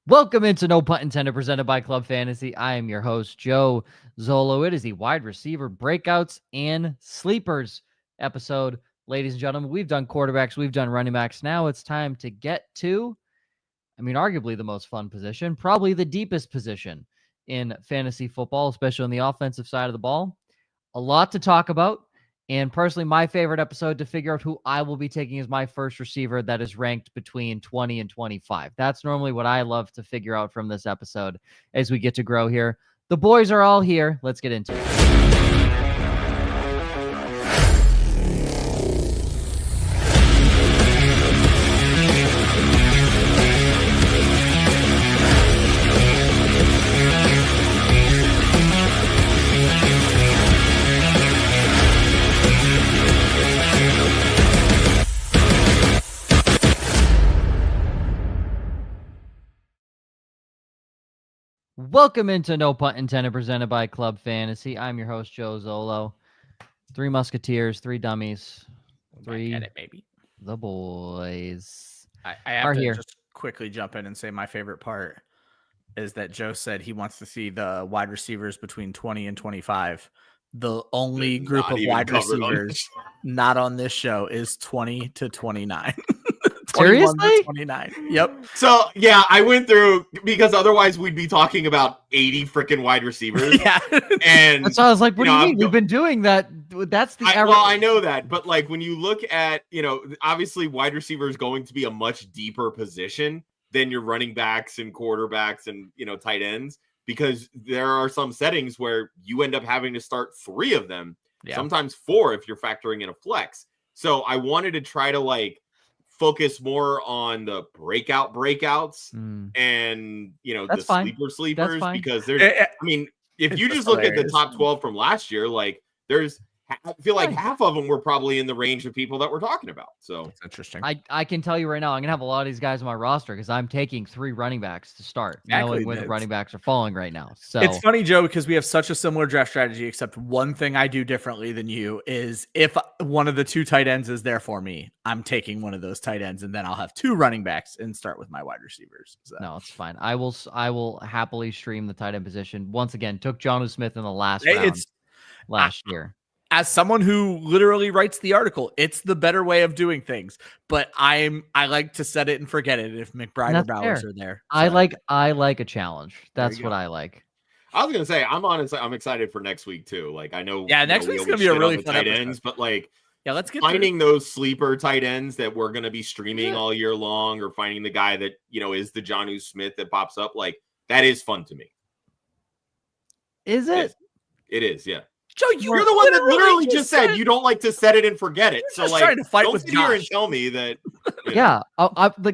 Welcome into No Punt Intended, presented by Club Fantasy. I am your host, Joe Zollo. It is the wide receiver breakouts and sleepers episode. Ladies and gentlemen, we've done quarterbacks, we've done running backs. Now it's time to get to, arguably the most fun position, probably the deepest position in fantasy football, especially on the offensive side of the ball. A lot to talk about. And personally, my favorite episode to figure out who I will be taking as my first receiver that is ranked between 20 and 25. That's normally what I love to figure out from this episode as we get to grow here. The boys are all here. Let's get into it. Welcome into No Punt Intended, presented by Club Fantasy. I'm your host, Joe Zollo. Three Musketeers, three dummies, three Get it, baby. The boys. I have to just quickly jump in and say my favorite part is that Joe said he wants to see the wide receivers between 20 and 25. The only group of wide receivers not on this show is 20 to 29. Seriously? 29. Yep. So, yeah, I went through because otherwise we'd be talking about 80 freaking wide receivers. Yeah. And that's why I was like, what do you mean? We've been doing that. That's the average. Well, I know that. But, like, when you look at, obviously wide receiver is going to be a much deeper position than your running backs and quarterbacks and, tight ends, because there are some settings where you end up having to start three of them, sometimes four if you're factoring in a flex. So I wanted to try to, focus more on the breakouts and That's fine. sleepers because there's if you just look at the top 12 from last year, I feel like half of them were probably in the range of people that we're talking about. So that's interesting. I can tell you right now, I'm gonna have a lot of these guys on my roster because I'm taking three running backs to start, knowing where the running backs are falling right now. So it's funny, Joe, because we have such a similar draft strategy, except one thing I do differently than you is if one of the two tight ends is there for me, I'm taking one of those tight ends, and then I'll have two running backs and start with my wide receivers. So. No, it's fine. I will happily stream the tight end position. Once again, took Joshua Smith in the last round last year. As someone who literally writes the article, it's the better way of doing things. But I like to set it and forget it if McBride or Bowers are there. So. I like a challenge. That's what I like. I was gonna say I'm excited for next week too. I know. Yeah, next week's gonna be a really fun tight ends, but let's get finding those sleeper tight ends that we're gonna be streaming all year long, or finding the guy that is the Joshua Smith that pops up. That is fun to me. Is it? It is. Yeah. Joe, you're the one that literally just said you don't like to set it and forget it. So trying to fight don't with sit here and Josh. tell me that. Yeah,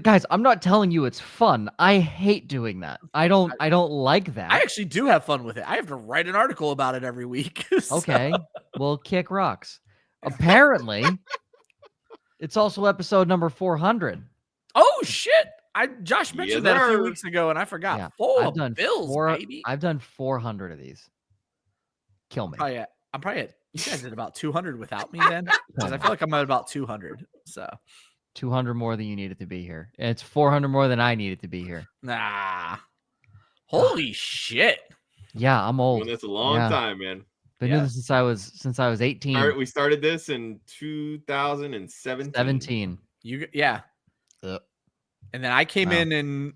guys, I'm not telling you it's fun. I hate doing that. I don't like that. I actually do have fun with it. I have to write an article about it every week. So. Okay, well, kick rocks. Apparently, it's also episode number 400. Oh shit! Josh mentioned that a few weeks ago, and I forgot. Yeah, I've done bills, baby. I've done 400 of these. Kill me. I'm probably at, you guys did about 200 without me then? Because I feel like I'm at about 200. So 200 more than you needed to be here. It's 400 more than I needed to be here. Nah. Holy shit. Yeah, I'm old. That's a long time, man. Been doing this since I was 18. We started this in 2017. And then I came in and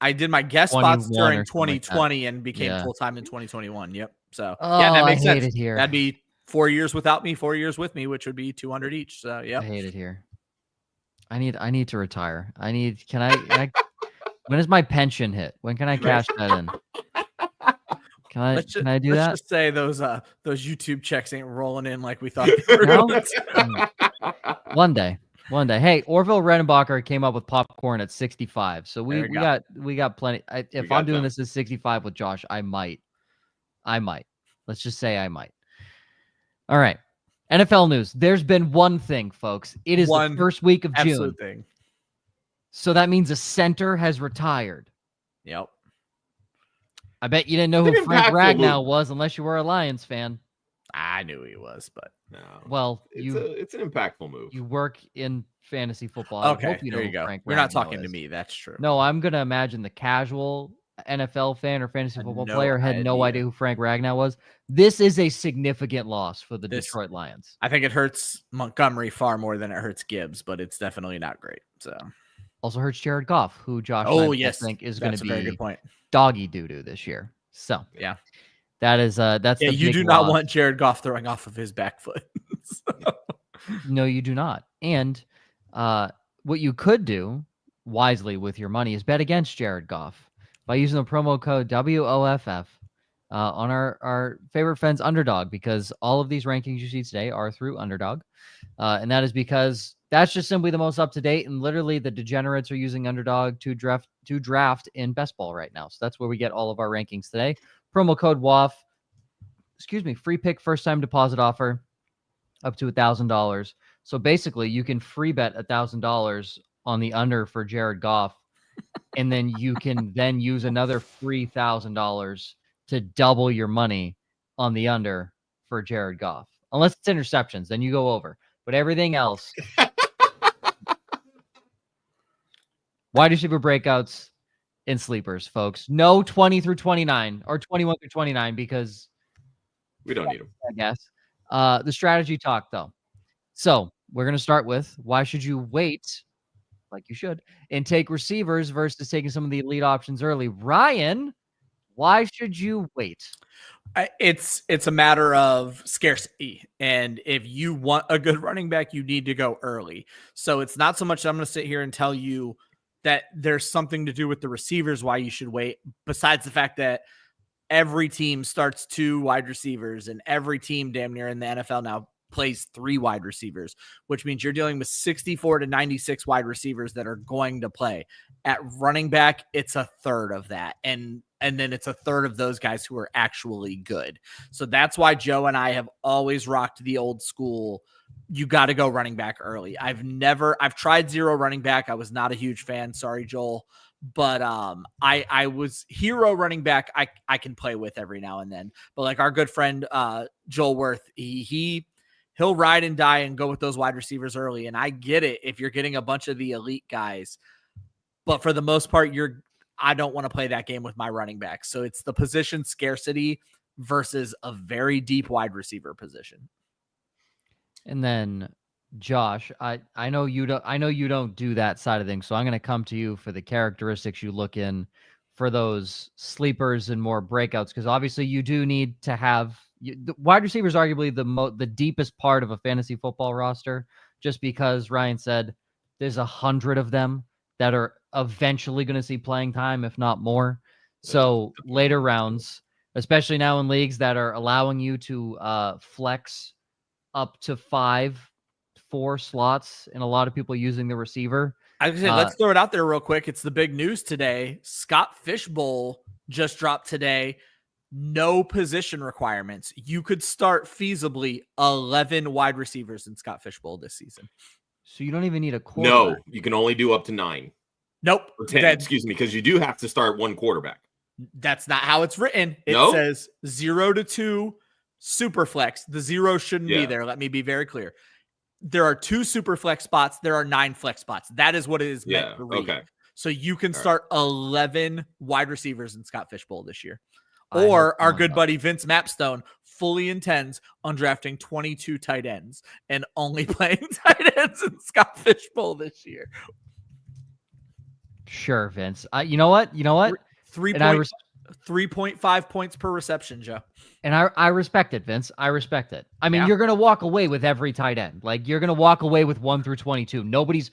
I did my guest spots during 2020 and became full-time in 2021. Yep. So that makes sense. It here. That'd be 4 years without me, 4 years with me, which would be 200 each. So yeah, I hate it here. I need to retire. Can I when does my pension hit? When can I cash that in? Can I do that? Let's just say those YouTube checks ain't rolling in like we thought they were going to. One day. Hey, Orville Redenbacher came up with popcorn at 65. So we got plenty. If I'm doing this at 65 with Josh, I might. Let's just say I might. All right. NFL news. There's been one thing, folks. It is the first week of June. Thing. So that means a center has retired. Yep. I bet you didn't know who Frank Ragnow was unless you were a Lions fan. I knew he was, but no. Well, it's an impactful move. You work in fantasy football. I okay, hope you know there you who go. Frank You're not Ragnow talking to is. me. That's true. No, I'm gonna imagine the casual NFL fan or fantasy football no player had no idea. idea who Frank Ragnow was. This is a significant loss for the Detroit Lions. I think it hurts Montgomery far more than it hurts Gibbs, but it's definitely not great. So also hurts Jared Goff, who Josh think is going to be a very good point. Doggy doo-doo this year. So yeah, that is that's the you big do loss. not want Jared Goff throwing off of his back foot. No, you do not. And what you could do wisely with your money is bet against Jared Goff by using the promo code WOFF on our favorite friends Underdog, because all of these rankings you see today are through Underdog. And that is because that's just simply the most up to date. And literally the degenerates are using Underdog to draft in best ball right now. So that's where we get all of our rankings today. Promo code WOFF. Free pick, first time deposit offer up to $1,000. So basically you can free bet $1,000 on the under for Jared Goff. And then you can then use another free $1,000 to double your money on the under for Jared Goff. Unless it's interceptions, then you go over. But everything else, wide receiver breakouts and sleepers, folks. No 20 through 29 or 21 through 29 because we don't need them, I guess. The strategy talk, though. So we're going to start with why should you wait, like you should, and take receivers versus taking some of the elite options early. Ryan, why should you wait? It's a matter of scarcity. And if you want a good running back, you need to go early. So it's not so much I'm going to sit here and tell you that there's something to do with the receivers why you should wait, besides the fact that every team starts 2 wide receivers and every team damn near in the NFL now plays 3 wide receivers, which means you're dealing with 64 to 96 wide receivers that are going to play. At running back, it's a third of that. And then it's a third of those guys who are actually good. So that's why Joe and I have always rocked the old school. You got to go running back early. I've tried 0 running back. I was not a huge fan. Sorry, Joel. But I was hero running back. I can play with every now and then. But like our good friend Joel Worth, he'll ride and die and go with those wide receivers early. And I get it if you're getting a bunch of the elite guys. But for the most part, I don't want to play that game with my running back. So it's the position scarcity versus a very deep wide receiver position. And then Josh, I know you don't do that side of things. So I'm going to come to you for the characteristics you look in for those sleepers and more breakouts, because obviously you do need to have the wide receivers, arguably the deepest part of a fantasy football roster, just because Ryan said there's 100 of them that are eventually going to see playing time, if not more. So later rounds, especially now in leagues that are allowing you to flex up to 4 slots, and a lot of people using the receiver. I was gonna say, let's throw it out there real quick. It's the big news today. Scott Fishbowl just dropped today. No position requirements. You could start feasibly 11 wide receivers in Scott Fishbowl this season. So you don't even need a quarterback. No, you can only do up to 9. Nope. Or 10, excuse me, because you do have to start 1 quarterback. That's not how it's written. It says 0 to 2 super flex. The 0 shouldn't be there. Let me be very clear. There are 2 super flex spots. There are 9 flex spots. That is what it is meant to read. Okay. So you can start 11 wide receivers in Scott Fishbowl this year. Or our good buddy Vince Mapstone fully intends on drafting 22 tight ends and only playing tight ends in Scott Fishbowl this year. Sure, Vince. You know what? 3.5 points per reception, Joe. And I respect it, Vince. I respect it. I mean, you're going to walk away with every tight end. Like, you're going to walk away with 1 through 22. Nobody's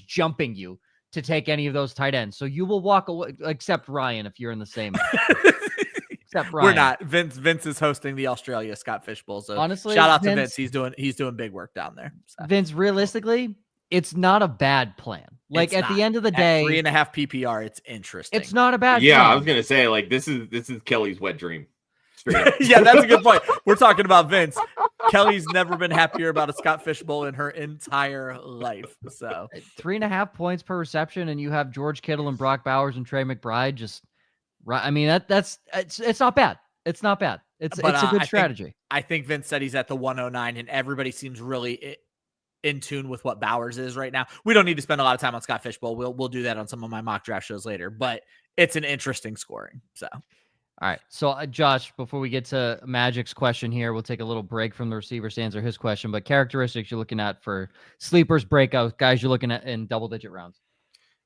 jumping you to take any of those tight ends. So you will walk away, except Ryan, if you're in the same. Except Ryan. We're not. Vince is hosting the Australia Scott Fishbowl. So honestly, shout out to Vince. He's doing big work down there. So. Vince, realistically, it's not a bad plan. Like at the end of the day, 3.5 PPR, it's interesting. It's not a bad plan. I was gonna say, like, this is Kelly's wet dream. Yeah, that's a good point. We're talking about Vince. Kelly's never been happier about a Scott Fishbowl in her entire life. So 3.5 points per reception, and you have George Kittle and Brock Bowers and Trey McBride. Just right. I mean, it's not bad. It's not bad. It's a good strategy. I think Vince said he's at the 109, and everybody seems really in tune with what Bowers is right now. We don't need to spend a lot of time on Scott Fishbowl. We'll do that on some of my mock draft shows later, but it's an interesting scoring. So, all right. So, Josh, before we get to Magic's question here, we'll take a little break from the receivers to answer his question. But characteristics you're looking at for sleepers, breakouts, guys you're looking at in double-digit rounds.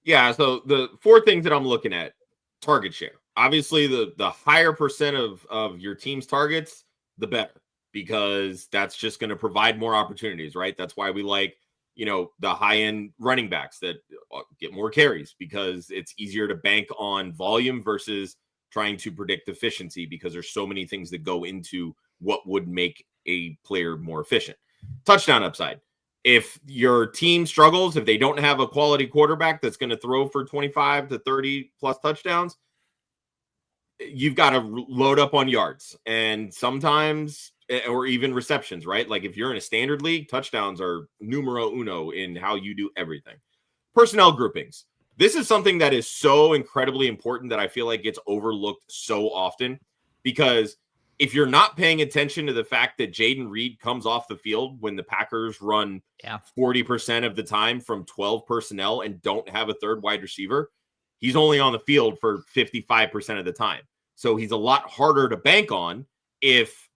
Yeah. So the 4 things that I'm looking at: target share. Obviously, the higher percent of your team's targets, the better, because that's just going to provide more opportunities, right? That's why we like, the high-end running backs that get more carries, because it's easier to bank on volume versus trying to predict efficiency, because there's so many things that go into what would make a player more efficient. Touchdown upside. If your team struggles, if they don't have a quality quarterback that's going to throw for 25 to 30 plus touchdowns, you've got to load up on yards and sometimes, or even receptions, right? Like if you're in a standard league, touchdowns are numero uno in how you do everything. Personnel groupings. This is something that is so incredibly important that I feel like gets overlooked so often, because if you're not paying attention to the fact that Jayden Reed comes off the field when the Packers run 40% of the time from 12 personnel and don't have a third wide receiver, he's only on the field for 55% of the time. So he's a lot harder to bank on if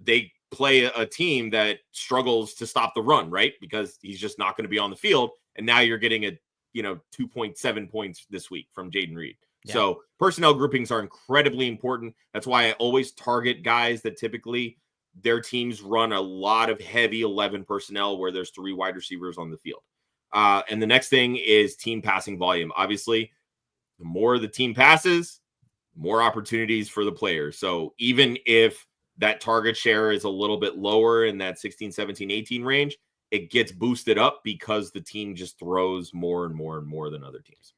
they play a team that struggles to stop the run, right? Because he's just not going to be on the field. And now you're getting a 2.7 points this week from Jayden Reed. Yeah. So personnel groupings are incredibly important. That's why I always target guys that typically their teams run a lot of heavy 11 personnel where there's 3 wide receivers on the field. And the next thing is team passing volume. Obviously, the more the team passes, more opportunities for the players. So even if that target share is a little bit lower in that 16, 17, 18 range, it gets boosted up because the team just throws more and more and more than other teams.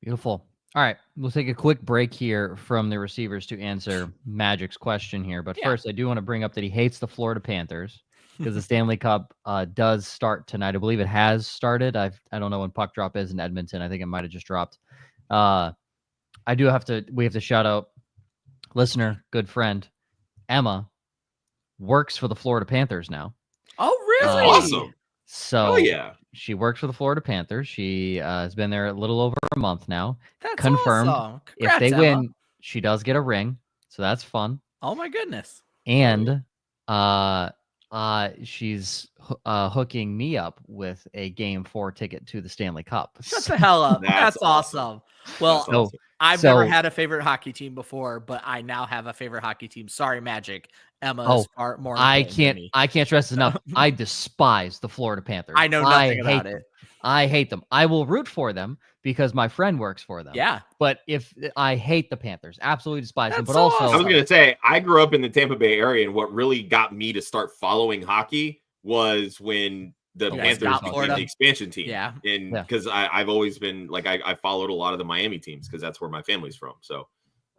Beautiful. All right. We'll take a quick break here from the receivers to answer Magic's question here. But first, I do want to bring up that he hates the Florida Panthers because the Stanley Cup does start tonight. I believe it has started. I don't know when puck drop is in Edmonton. I think it might have just dropped. We have to shout out listener, good friend, Emma, works for the Florida Panthers now. Oh, really? Awesome. So she works for the Florida Panthers. She has been there a little over a month now. That's confirmed. Awesome. Congrats, if they Emma. win, she does get a ring. So that's fun. Oh my goodness. And she's hooking me up with a Game 4 ticket to the Stanley Cup. Shut the hell up. That's awesome. Well, I've never had a favorite hockey team before, but I now have a favorite hockey team. Sorry, Magic. Emma is far more. I can't stress this enough. I despise the Florida Panthers. I know nothing about it. I hate them. I will root for them because my friend works for them. Yeah. But if I hate the Panthers, absolutely despise them. But I also, was going to say, I grew up in the Tampa Bay area, and what really got me to start following hockey was when the Panthers became the expansion team. Yeah. And because I've always been like, I followed a lot of the Miami teams because that's where my family's from. So,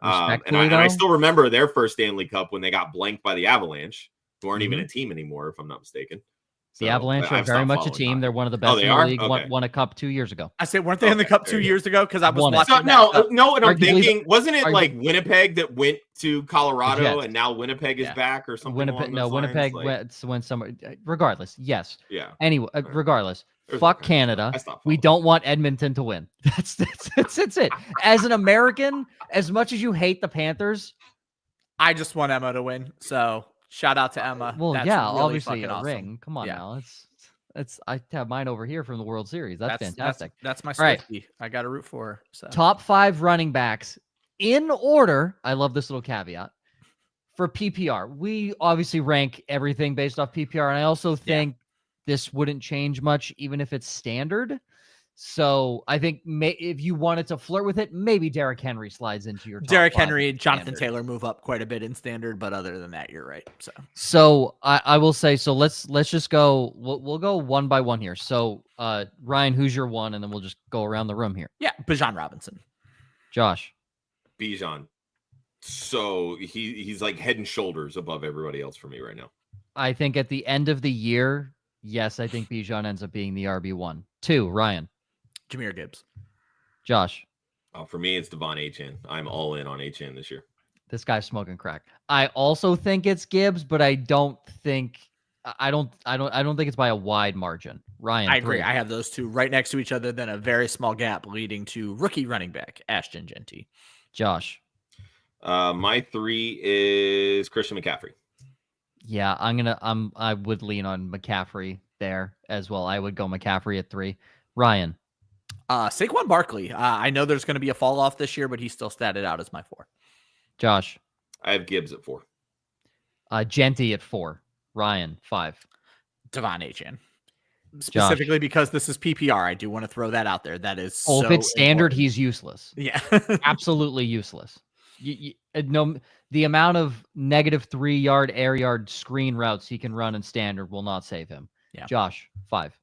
and I still remember their first Stanley Cup when they got blanked by the Avalanche, who aren't even a team anymore, if I'm not mistaken. The Avalanche are very much a team. They're one of the best in the league. Won a cup 2 years ago. I said, weren't they in the cup 2 years ago? Because I was watching. And I'm thinking, wasn't it like Winnipeg that went to Colorado and now Winnipeg is back or something? Winnipeg went to win somewhere. Regardless, yes. Yeah. Anyway, regardless, fuck Canada. We don't want Edmonton to win. That's it. As an American, as much as you hate the Panthers, I just want Emma to win. So. Shout out to Emma. Well, that's really obviously a awesome. Ring. Come on now. It's I have mine over here from the World Series. That's fantastic. That's my Swiftie. Right. I got to root for her. So. Top 5 running backs in order. I love this little caveat for PPR. We obviously rank everything based off PPR, and I also think this wouldn't change much even if it's standard. So I think if you wanted to flirt with it, maybe Derrick Henry slides into your top Derrick 5 Henry and Jonathan Taylor move up quite a bit in standard, but other than that, you're right. So I will say, so let's just go. We'll go one by one here. So Ryan, who's your one, and then we'll just go around the room here. Yeah, Bijan Robinson. Josh. Bijan. So he's like head and shoulders above everybody else for me right now. I think at the end of the year, yes, I think Bijan ends up being the RB1. 2, Ryan. Jahmyr Gibbs. Josh. For me, it's Devon Achane. I'm all in on Achane this year. This guy's smoking crack. I also think it's Gibbs, but I don't think it's by a wide margin. Ryan, I agree. 3. I have those two right next to each other, then a very small gap leading to rookie running back Ashton Genty. Josh. My 3 is Christian McCaffrey. Yeah, I would lean on McCaffrey there as well. I would go McCaffrey at 3. Ryan. Saquon Barkley. I know there's going to be a fall off this year, but he's still statted out as my 4. Josh. I have Gibbs at 4. Genty at 4. Ryan, 5. Devon Achane. Specifically because this is PPR. I do want to throw that out there. That is so if it's standard, important. he's useless. Yeah. Absolutely useless. No, the amount of negative 3-yard air yard screen routes he can run in standard will not save him. Yeah. Josh, 5.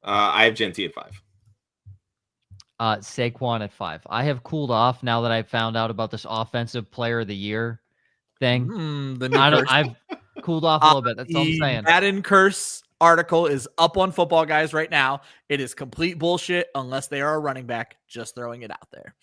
I have Genty at 5. Saquon at 5. I have cooled off now that I've found out about this offensive player of the year thing. I've cooled off a little bit. That's all I'm saying. Madden curse article is up on Football Guys right now. It is complete bullshit unless they are a running back. Just throwing it out there.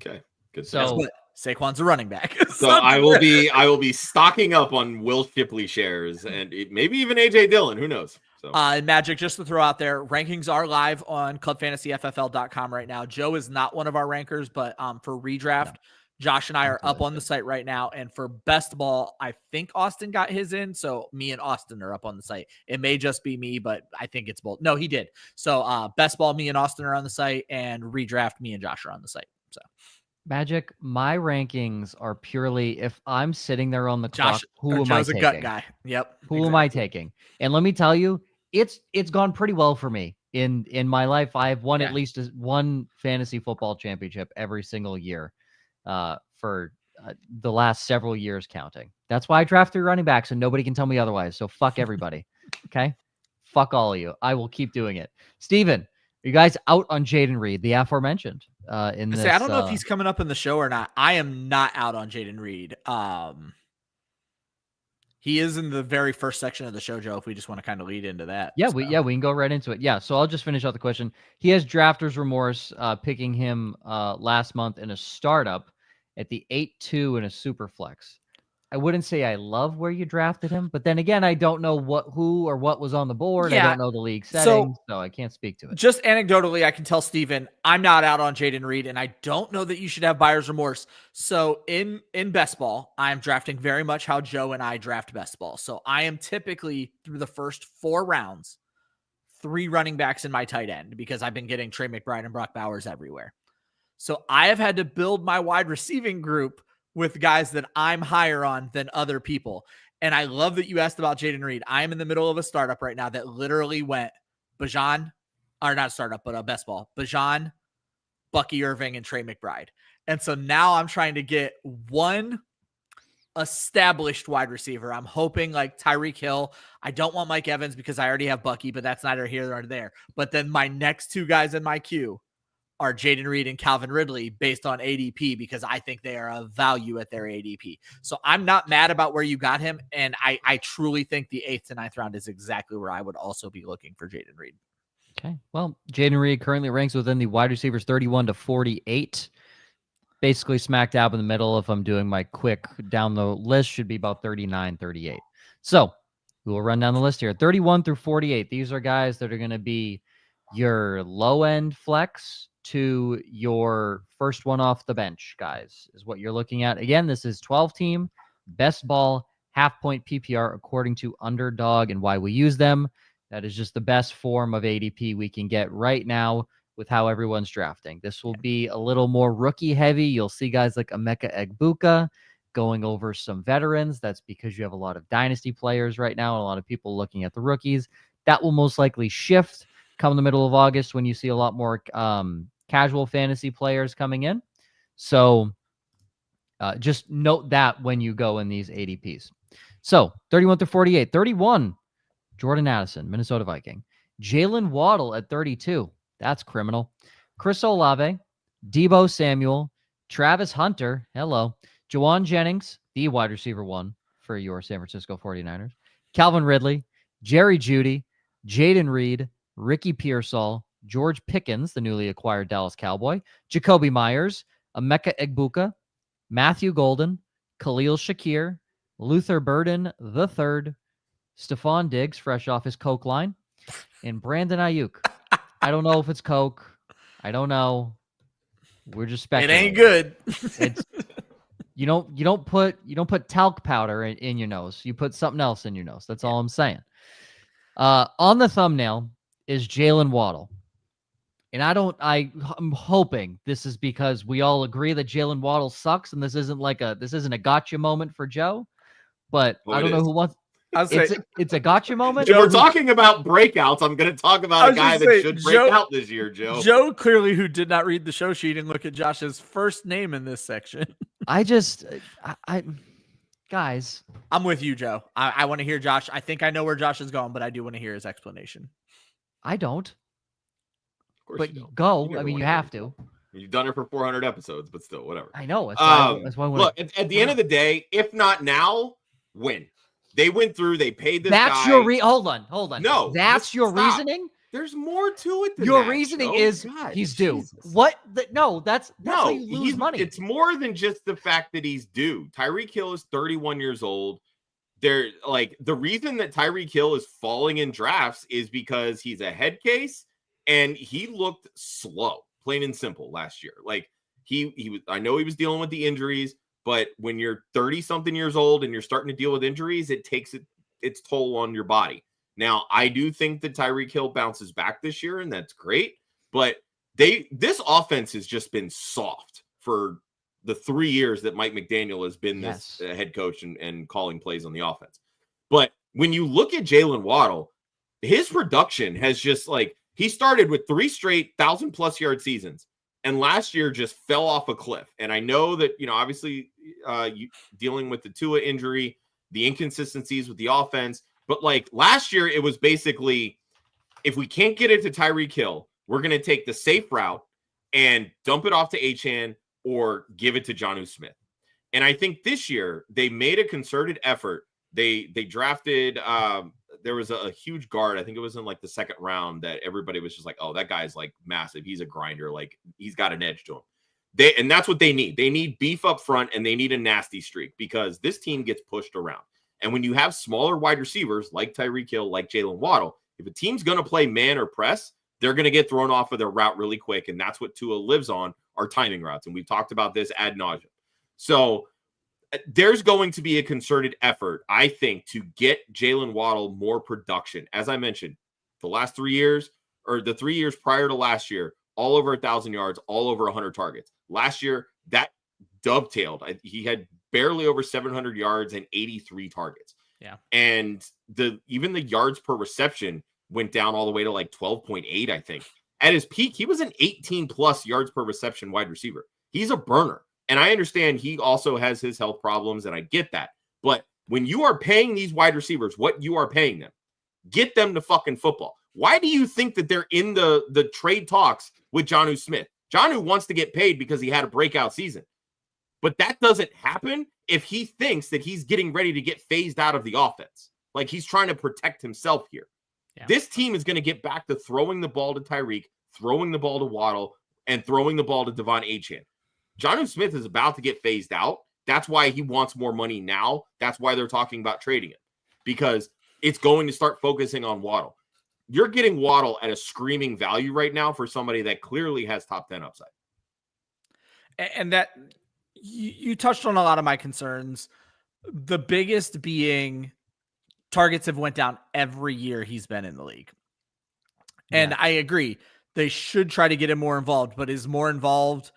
Okay. Good. So Saquon's a running back. So I will be stocking up on Will Shipley shares and maybe even AJ Dillon. Who knows? So Magic, just to throw out there, rankings are live on clubfantasyffl.com right now. Joe is not one of our rankers, but for redraft, Josh and I are up on the site right now. And for best ball, I think Austin got his in. So me and Austin are up on the site. It may just be me, but I think it's both. No, he did. So best ball, me and Austin are on the site, and redraft, me and Josh are on the site. So Magic, my rankings are purely if I'm sitting there on the clock, who am I Joe's taking? a gut guy. Yep. Who am I taking? And let me tell you, it's gone pretty well for me in my life. I've won at least one fantasy football championship every single year for the last several years counting. That's why I draft 3 running backs and nobody can tell me otherwise. So fuck everybody. Okay? Fuck all of you. I will keep doing it. Steven, are you guys out on Jayden Reed, the aforementioned? I don't know if he's coming up in the show or not. I am not out on Jayden Reed. He is in the very first section of the show, Joe, if we just want to kind of lead into that. Yeah, we can go right into it. Yeah, so I'll just finish out the question. He has drafter's remorse picking him last month in a startup at the 8-2 in a super flex. I wouldn't say I love where you drafted him, but then again, I don't know who or what was on the board. I don't know the league settings, so I can't speak to it. Just anecdotally, I can tell Steven, I'm not out on Jayden Reed, and I don't know that you should have buyer's remorse. So in best ball, I'm drafting very much how Joe and I draft best ball. So I am typically, through the first 4 rounds, 3 running backs in my tight end because I've been getting Trey McBride and Brock Bowers everywhere. So I have had to build my wide receiving group with guys that I'm higher on than other people. And I love that you asked about Jayden Reed. I am in the middle of a startup right now that literally went Bajan, or not startup, but a best ball. Bajan, Bucky Irving, and Trey McBride. And so now I'm trying to get one established wide receiver. I'm hoping like Tyreek Hill. I don't want Mike Evans because I already have Bucky, but that's neither here nor there. But then my next 2 guys in my queue are Jayden Reed and Calvin Ridley based on ADP because I think they are of value at their ADP. So I'm not mad about where you got him. And I truly think the 8th to 9th round is exactly where I would also be looking for Jayden Reed. Okay. Well, Jayden Reed currently ranks within the wide receivers 31 to 48. Basically smack dab in the middle. If I'm doing my quick down the list, should be about 39, 38. So we will run down the list here. 31 through 48. These are guys that are going to be your low end flex to your first one off the bench, guys, is what you're looking at. Again, this is 12 team best ball half point PPR according to Underdog, and why we use them. That is just the best form of ADP we can get right now with how everyone's drafting. This will be a little more rookie heavy. You'll see guys like Emeka Egbuka going over some veterans. That's because you have a lot of dynasty players right now and a lot of people looking at the rookies. That will most likely shift come the middle of August when you see a lot more casual fantasy players coming in. So just note that when you go in these ADPs. So 31 to 48, 31, Jordan Addison, Minnesota Viking. Jaylen Waddle at 32. That's criminal. Chris Olave, Deebo Samuel, Travis Hunter. Hello. Juwan Jennings, the wide receiver 1 for your San Francisco 49ers. Calvin Ridley, Jerry Jeudy, Jayden Reed, Ricky Pearsall, George Pickens, the newly acquired Dallas Cowboy, Jacoby Myers, Emeka Egbuka, Matthew Golden, Khalil Shakir, Luther Burden III, Stephon Diggs, fresh off his Coke line, and Brandon Ayuk. I don't know if it's Coke. I don't know. We're just speculating. It ain't good. It's you don't put talc powder in your nose. You put something else in your nose. That's all I'm saying. On the thumbnail is Jaylen Waddle. And I'm hoping this is because we all agree that Jaylen Waddle sucks, and this isn't a gotcha moment for Joe. But I don't know who wants. It's a gotcha moment. If we're talking about breakouts, I'm going to talk about a guy that should break out this year, Joe. Joe clearly, who did not read the show sheet and look at Josh's first name in this section. Guys, I'm with you, Joe. I want to hear Josh. I think I know where Josh is going, but I do want to hear his explanation. I don't. But you don't. go. I mean, you have to. You've done it for 400 episodes, but still, whatever. I know. That's why look, at the end of the day, if not now, when? They went through, they paid this That's guy. your hold on. No. That's your reasoning? There's more to it than your that, reasoning Joe. is God, he's due. Jesus. What? That's how you lose money. It's more than just the fact that he's due. Tyreek Hill is 31 years old. The reason that Tyreek Hill is falling in drafts is because he's a head case and he looked slow, plain and simple last year. Like he was, I know he was dealing with the injuries, but when you're 30 something years old and you're starting to deal with injuries, it takes its toll on your body. Now, I do think that Tyreek Hill bounces back this year, and that's great. But this offense has just been soft for the 3 years that Mike McDaniel has been this head coach and calling plays on the offense. But when you look at Jaylen Waddle, his production has just he started with 3 straight 1,000+ yard seasons, and last year just fell off a cliff. And I know that, obviously dealing with the Tua injury, the inconsistencies with the offense. But last year, it was basically, if we can't get it to Tyreek Hill, we're going to take the safe route and dump it off to Achane or give it to Jonnu Smith. And I think this year they made a concerted effort. They drafted, there was a huge guard. I think it was in the second round that everybody was just oh, that guy's massive. He's a grinder. He's got an edge to him. And that's what they need. They need beef up front and they need a nasty streak because this team gets pushed around. And when you have smaller wide receivers like Tyreek Hill, like Jaylen Waddle, if a team's going to play man or press, they're going to get thrown off of their route really quick. And that's what Tua lives on, are timing routes. And we've talked about this ad nauseum. So there's going to be a concerted effort, I think, to get Jaylen Waddle more production. As I mentioned, the last 3 years, or the 3 years prior to last year, all over 1,000 yards, all over 100 targets. Last year, that dovetailed. He had barely over 700 yards and 83 targets. Yeah. And even the yards per reception went down all the way to 12.8, I think. At his peak, he was an 18+ yards per reception wide receiver. He's a burner. And I understand he also has his health problems, and I get that. But when you are paying these wide receivers what you are paying them, get them to fucking football. Why do you think that they're in the trade talks with Jonnu Smith? Jonnu wants to get paid because he had a breakout season. But that doesn't happen if he thinks that he's getting ready to get phased out of the offense. He's trying to protect himself here. Yeah. This team is going to get back to throwing the ball to Tyreek, throwing the ball to Waddle, and throwing the ball to Devon Achane. Jonnu Smith is about to get phased out. That's why he wants more money now. That's why they're talking about trading him, because it's going to start focusing on Waddle. You're getting Waddle at a screaming value right now for somebody that clearly has top 10 upside. And that you touched on a lot of my concerns. The biggest being targets have went down every year he's been in the league. And I agree. They should try to get him more involved, but is more involved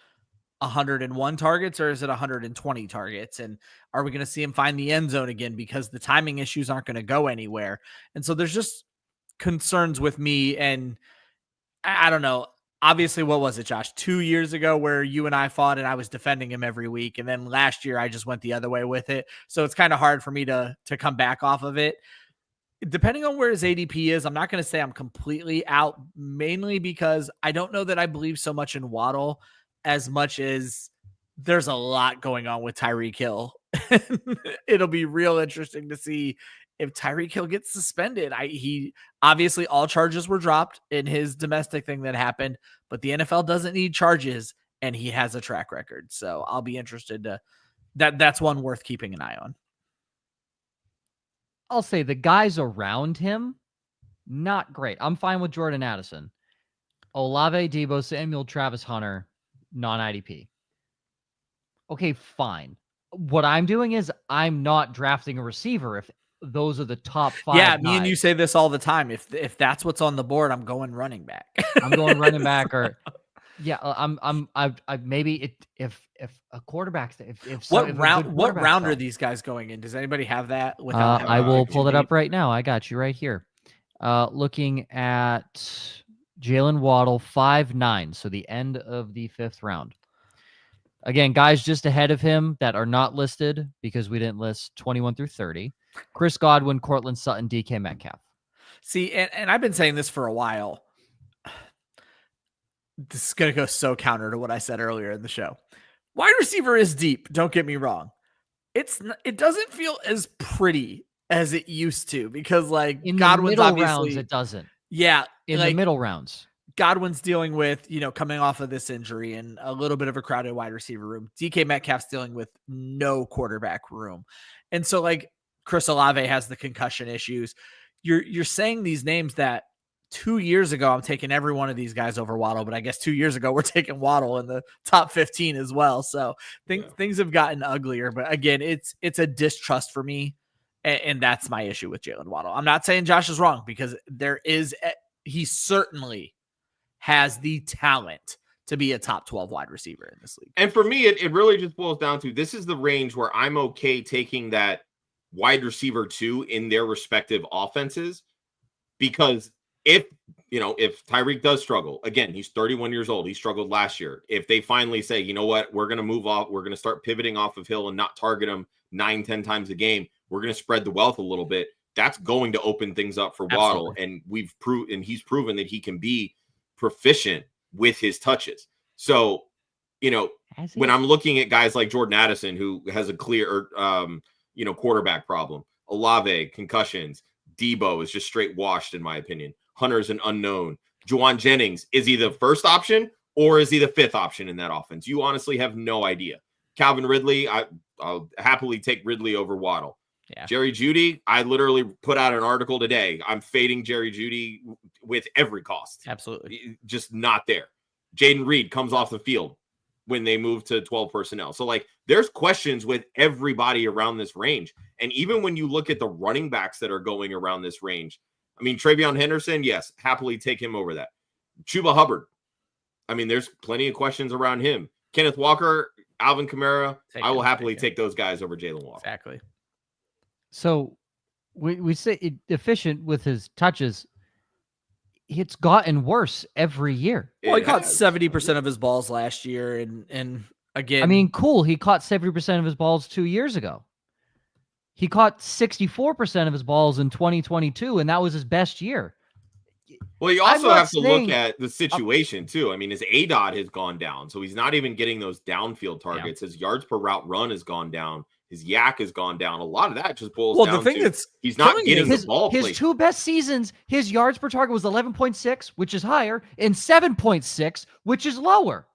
101 targets or is it 120 targets? And are we going to see him find the end zone again? Because the timing issues aren't going to go anywhere. And so there's just concerns with me. And I don't know. Obviously, what was it, Josh? 2 years ago where you and I fought and I was defending him every week. And then last year I just went the other way with it. So it's kind of hard for me to come back off of it. Depending on where his ADP is, I'm not going to say I'm completely out, mainly because I don't know that I believe so much in Waddle as much as there's a lot going on with Tyreek Hill. It'll be real interesting to see if Tyreek Hill gets suspended. He obviously, all charges were dropped in his domestic thing that happened, but the NFL doesn't need charges and he has a track record. So I'll be interested That's one worth keeping an eye on. I'll say the guys around him, not great. I'm fine with Jordan Addison. Olave, Debo, Samuel, Travis Hunter, non-IDP. Okay, fine. What I'm doing is I'm not drafting a receiver if those are the top 5 Yeah, guys. me and you say this all the time. If that's what's on the board, I'm going running back. I'm going running back or I maybe if a quarterback what round are these guys going in? Does anybody have that? I will pull it up right now. I got you right here. Looking at Jaylen Waddle 5'9", so the end of the 5th round. Again, guys just ahead of him that are not listed because we didn't list 21 through 30. Chris Godwin, Cortland Sutton, DK Metcalf. See, and I've been saying this for a while. This is going to go so counter to what I said earlier in the show. Wide receiver is deep. Don't get me wrong. It doesn't feel as pretty as it used to because like in Godwin's the middle obviously rounds, it doesn't. Yeah. In the middle rounds. Godwin's dealing with, coming off of this injury and a little bit of a crowded wide receiver room. DK Metcalf's dealing with no quarterback room. And so like Chris Olave has the concussion issues. You're saying these names that 2 years ago, I'm taking every one of these guys over Waddle, but I guess 2 years ago, we're taking Waddle in the top 15 as well. So things have gotten uglier, but again, it's a distrust for me. And that's my issue with Jaylen Waddle. I'm not saying Josh is wrong because he certainly has the talent to be a top 12 wide receiver in this league. And for me, it really just boils down to this is the range where I'm okay taking that wide receiver 2 in their respective offenses, because if Tyreek does struggle, again, he's 31 years old. He struggled last year. If they finally say, you know what, we're going to move off, we're going to start pivoting off of Hill and not target him 9-10 times a game. We're going to spread the wealth a little bit. That's going to open things up for Waddle. And he's proven that he can be proficient with his touches. So, when I'm looking at guys like Jordan Addison, who has a clear, quarterback problem, Olave, concussions, Debo is just straight washed, in my opinion. Hunter's an unknown. Juwan Jennings, is he the first option or is he the 5th option in that offense? You honestly have no idea. Calvin Ridley, I'll happily take Ridley over Waddle. Yeah. Jerry Jeudy, I literally put out an article today. I'm fading Jerry Jeudy with every cost. Absolutely. Just not there. Jaden Reed comes off the field when they move to 12 personnel. So, there's questions with everybody around this range. And even when you look at the running backs that are going around this range, I mean, Travion Henderson, yes, happily take him over that. Chuba Hubbard, I mean, there's plenty of questions around him. Kenneth Walker, Alvin Kamara, I will happily take those guys over Jaylen Waddle. Exactly. So we say efficient with his touches. It's gotten worse every year. Well, he caught 70% of his balls last year. And again, I mean, cool. He caught 70% of his balls 2 years ago. He caught 64% of his balls in 2022, and that was his best year. Well, you also have to look at the situation, too. I mean, his ADOT has gone down, so he's not even getting those downfield targets. Yeah. His yards per route run has gone down. His yak has gone down. A lot of that just boils down to he's not getting the ball. His 2 best seasons, his yards per target was 11.6, which is higher, and 7.6, which is lower.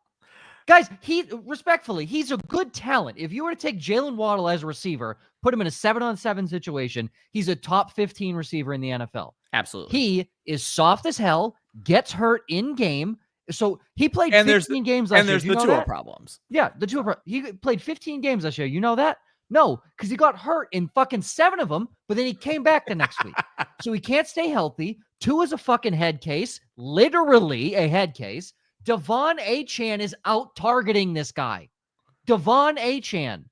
Guys, he's a good talent. If you were to take Jaylen Waddle as a receiver, put him in a 7-on-7 situation, he's a top 15 receiver in the NFL. Absolutely. He is soft as hell, gets hurt in game. So he played 15 games last year. And there's the Tua problems. Yeah, the Tua. He played 15 games last year. You know that? No, because he got hurt in fucking 7 of them, but then he came back the next week. So he can't stay healthy. Tua's a fucking head case, literally a head case. Devon Achane is out targeting this guy. Devon Achane.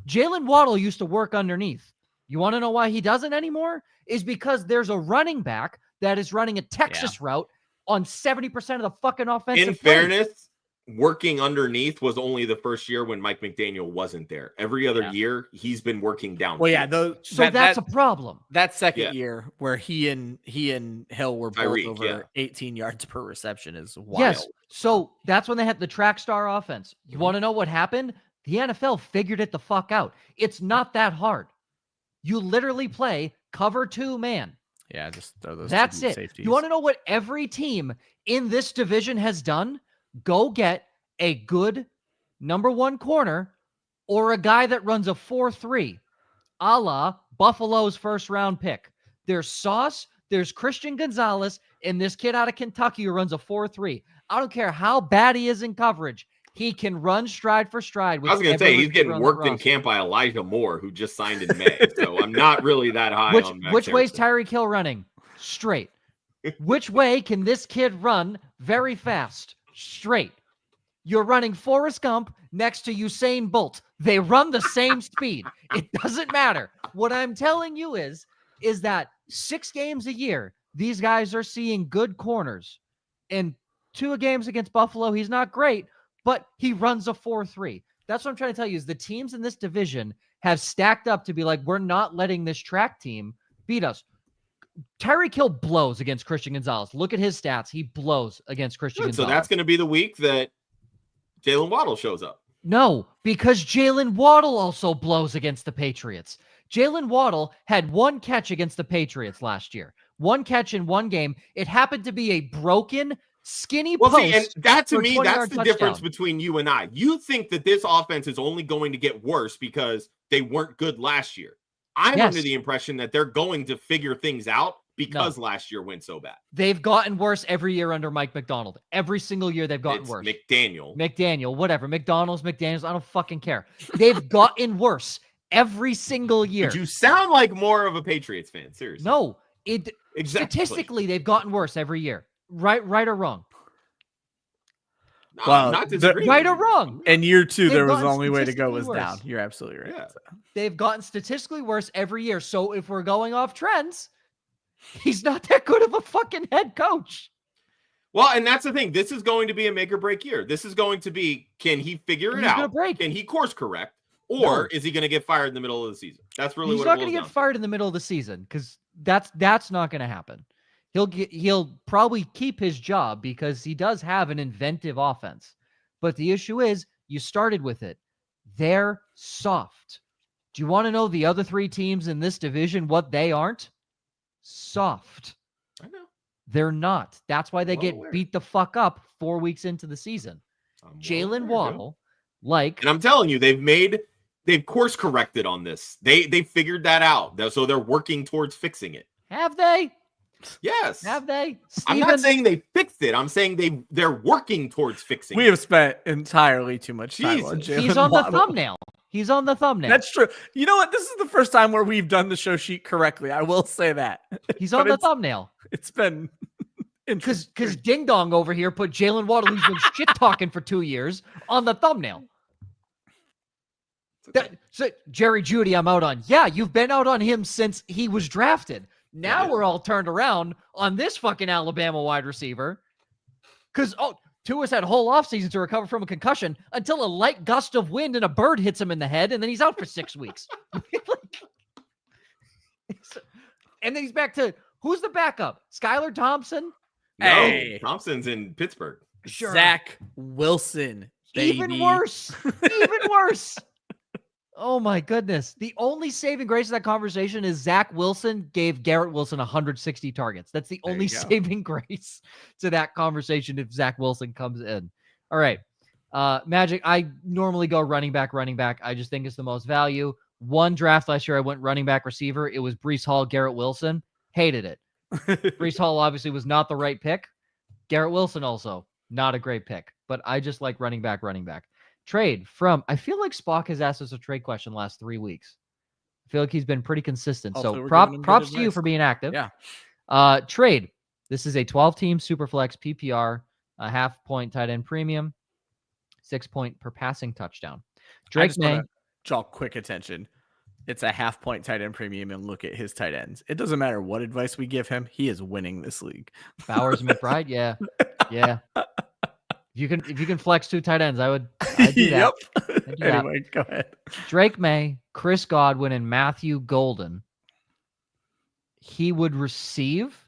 Jaylen Waddle used to work underneath. You want to know why he doesn't anymore? Is because there's a running back that is running a Texas route on 70% of the fucking offensive In fairness, working underneath was only the first year when Mike McDaniel wasn't there. Every other year, he's been working down. Well, yeah, that's a problem. That second year where he and Hill were both Tyreek, over 18 yards per reception is wild. Yes, so that's when they had the track star offense. You want to know what happened? The NFL figured it the fuck out. It's not that hard. You literally play cover 2 man. Yeah, just throw those. That's it. Safeties. You want to know what every team in this division has done? Go get a good number 1 corner or a guy that runs a 4-3, a la Buffalo's first-round pick. There's Sauce, there's Christian Gonzalez, and this kid out of Kentucky who runs a 4-3. I don't care how bad he is in coverage. He can run stride for stride. I was going to say, he's getting worked in camp by Elijah Moore, who just signed in May. So I'm not really that high on Max Which way's Harrison. Tyreek Hill running? Straight. Which way can this kid run very fast? Straight. You're running Forrest Gump next to Usain Bolt. They run the same speed. It doesn't matter. What I'm telling you is that 6 games a year, these guys are seeing good corners. In 2 games against Buffalo, he's not great, but he runs a 4-3. That's what I'm trying to tell you is the teams in this division have stacked up to be like, we're not letting this track team beat us. Tyreek Hill blows against Christian Gonzalez. Look at his stats. He blows against Christian Gonzalez. So that's going to be the week that Jaylen Waddle shows up. No, because Jaylen Waddle also blows against the Patriots. Jaylen Waddle had 1 catch against the Patriots last year. 1 catch in 1 game. It happened to be a broken, skinny post. See, and that to me, that's the touchdown. difference between you and I. You think that this offense is only going to get worse because they weren't good last year. I'm under the impression that they're going to figure things out because last year went so bad. They've gotten worse every year under Mike McDonald. Every single year they've gotten worse. McDaniel, whatever. McDaniels, I don't fucking care. They've gotten worse every single year. But you sound like more of a Patriots fan, seriously. No, statistically they've gotten worse every year. Right or wrong? No, well, not right or wrong. In year 2, there was the only way to go was worse. down. You're absolutely right. Yeah. They've gotten statistically worse every year. So if we're going off trends, he's not that good of a fucking head coach. Well, and that's the thing. This is going to be a make or break year. This is going to be, can he figure it out? Can he course correct? Or is he going to get fired in the middle of the season? That's really he's what not going to get fired in the middle of the season because that's not going to happen. He'll probably keep his job because he does have an inventive offense. But the issue is you started with it. They're soft. Do you want to know the other 3 teams in this division, what they aren't? Soft. I know. They're not. That's why they get beat the fuck up 4 weeks into the season. Jaylen Waddle, and I'm telling you, they've course corrected on this. They figured that out. So they're working towards fixing it. Have they? Yes. Have they? I'm not saying they fixed it. I'm saying they're working towards fixing it. We have spent entirely too much time on Jaylen He's on Waddle. the thumbnail. He's on the thumbnail. That's true. You know what? This is the first time where we've done the show sheet correctly. I will say that. He's on the thumbnail. It's been because Ding Dong over here put Jaylen Waddle, who's been shit talking for 2 years, on the thumbnail. So Jerry Jeudy, I'm out on. Yeah, you've been out on him since he was drafted. Now we're all turned around on this fucking Alabama wide receiver. Because, Tua's had a whole offseason to recover from a concussion until a light gust of wind and a bird hits him in the head, and then he's out for 6 weeks. And then he's back to, who's the backup? Skylar Thompson? No, Thompson's in Pittsburgh. Sure. Zach Wilson. Baby. Even worse. Even worse. Oh my goodness. The only saving grace of that conversation is Zach Wilson gave Garrett Wilson 160 targets. That's the only saving grace to that conversation if Zach Wilson comes in. All right. Magic, I normally go running back. I just think it's the most value. 1 draft last year, I went running back receiver. It was Breece Hall, Garrett Wilson. Hated it. Breece Hall obviously was not the right pick. Garrett Wilson also not a great pick. But I just like running back. Trade from, I feel like Spock has asked us a trade question last 3 weeks. I feel like he's been pretty consistent. So props to you for being active. Yeah. Trade. This is a 12-team Superflex PPR, a half-point tight end premium, 6-point per passing touchdown. Drake May. Draw quick attention. It's a half-point tight end premium, and look at his tight ends. It doesn't matter what advice we give him. He is winning this league. Bowers and McBride. Yeah. If you can flex 2 tight ends, I'd do that. Yep. Anyway, go ahead. Drake May, Chris Godwin, and Matthew Golden. He would receive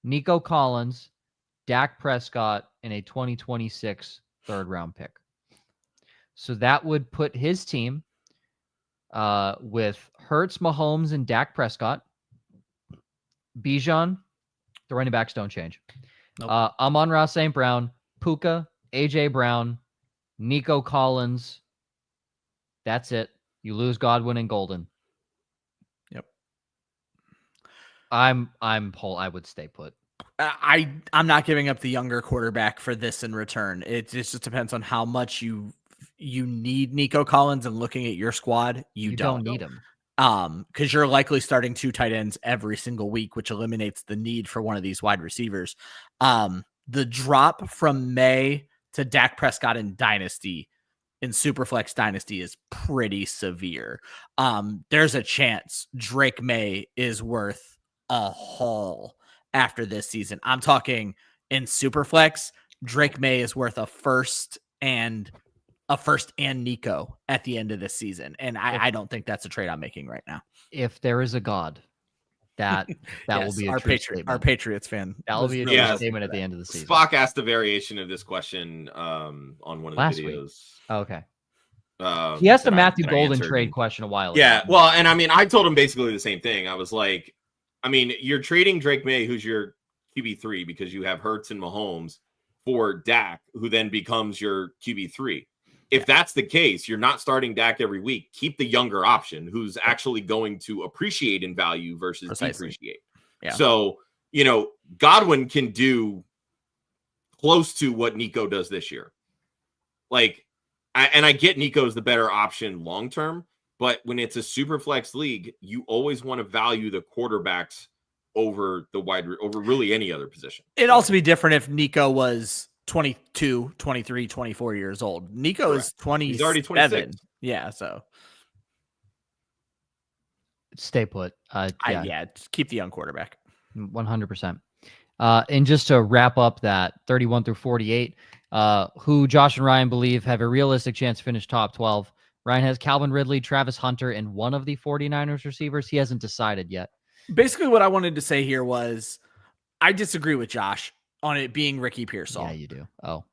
Nico Collins, Dak Prescott, and a 2026 third-round pick. So that would put his team with Hurts, Mahomes, and Dak Prescott. Bijan, the running backs don't change. Nope. Amon-Ra St. Brown, Puka, AJ Brown, Nico Collins, That's it. You lose Godwin and Golden. Yep. I would stay put. I'm not giving up the younger quarterback for this in return. It just depends on how much you need Nico Collins, and looking at your squad, you don't need him. Because you're likely starting 2 tight ends every single week, which eliminates the need for one of these wide receivers. The drop from May to Dak Prescott in Superflex Dynasty is pretty severe. There's a chance Drake May is worth a haul after this season. I'm talking in Superflex, Drake May is worth a first and Nico at the end of this season. And I don't think that's a trade I'm making right now. If there is a God, that yes, will be a our Patriots fan. That will be a true statement at the end of the season. Spock asked a variation of this question on one of the videos. Oh, okay. He asked the Matthew Golden trade question a while ago. Yeah, well, and I mean, I told him basically the same thing. I was like, I mean, you're trading Drake May, who's your QB3, because you have Hurts and Mahomes, for Dak, who then becomes your QB3. If that's the case, you're not starting Dak every week. Keep the younger option, who's actually going to appreciate in value versus depreciate. Yeah. So, you know, Godwin can do close to what Nico does this year. Like, I get Nico is the better option long term, but when it's a super flex league, you always want to value the quarterbacks over really any other position. It'd also be different if Nico was 22, 23, 24 years old. Nico is 27. He's already 26. Yeah, so stay put. Just keep the young quarterback. 100%. And just to wrap up that 31 through 48, who Josh and Ryan believe have a realistic chance to finish top 12. Ryan has Calvin Ridley, Travis Hunter, and one of the 49ers receivers. He hasn't decided yet. Basically, what I wanted to say here was I disagree with Josh on it being Ricky Pearsall. Yeah, you do. Oh.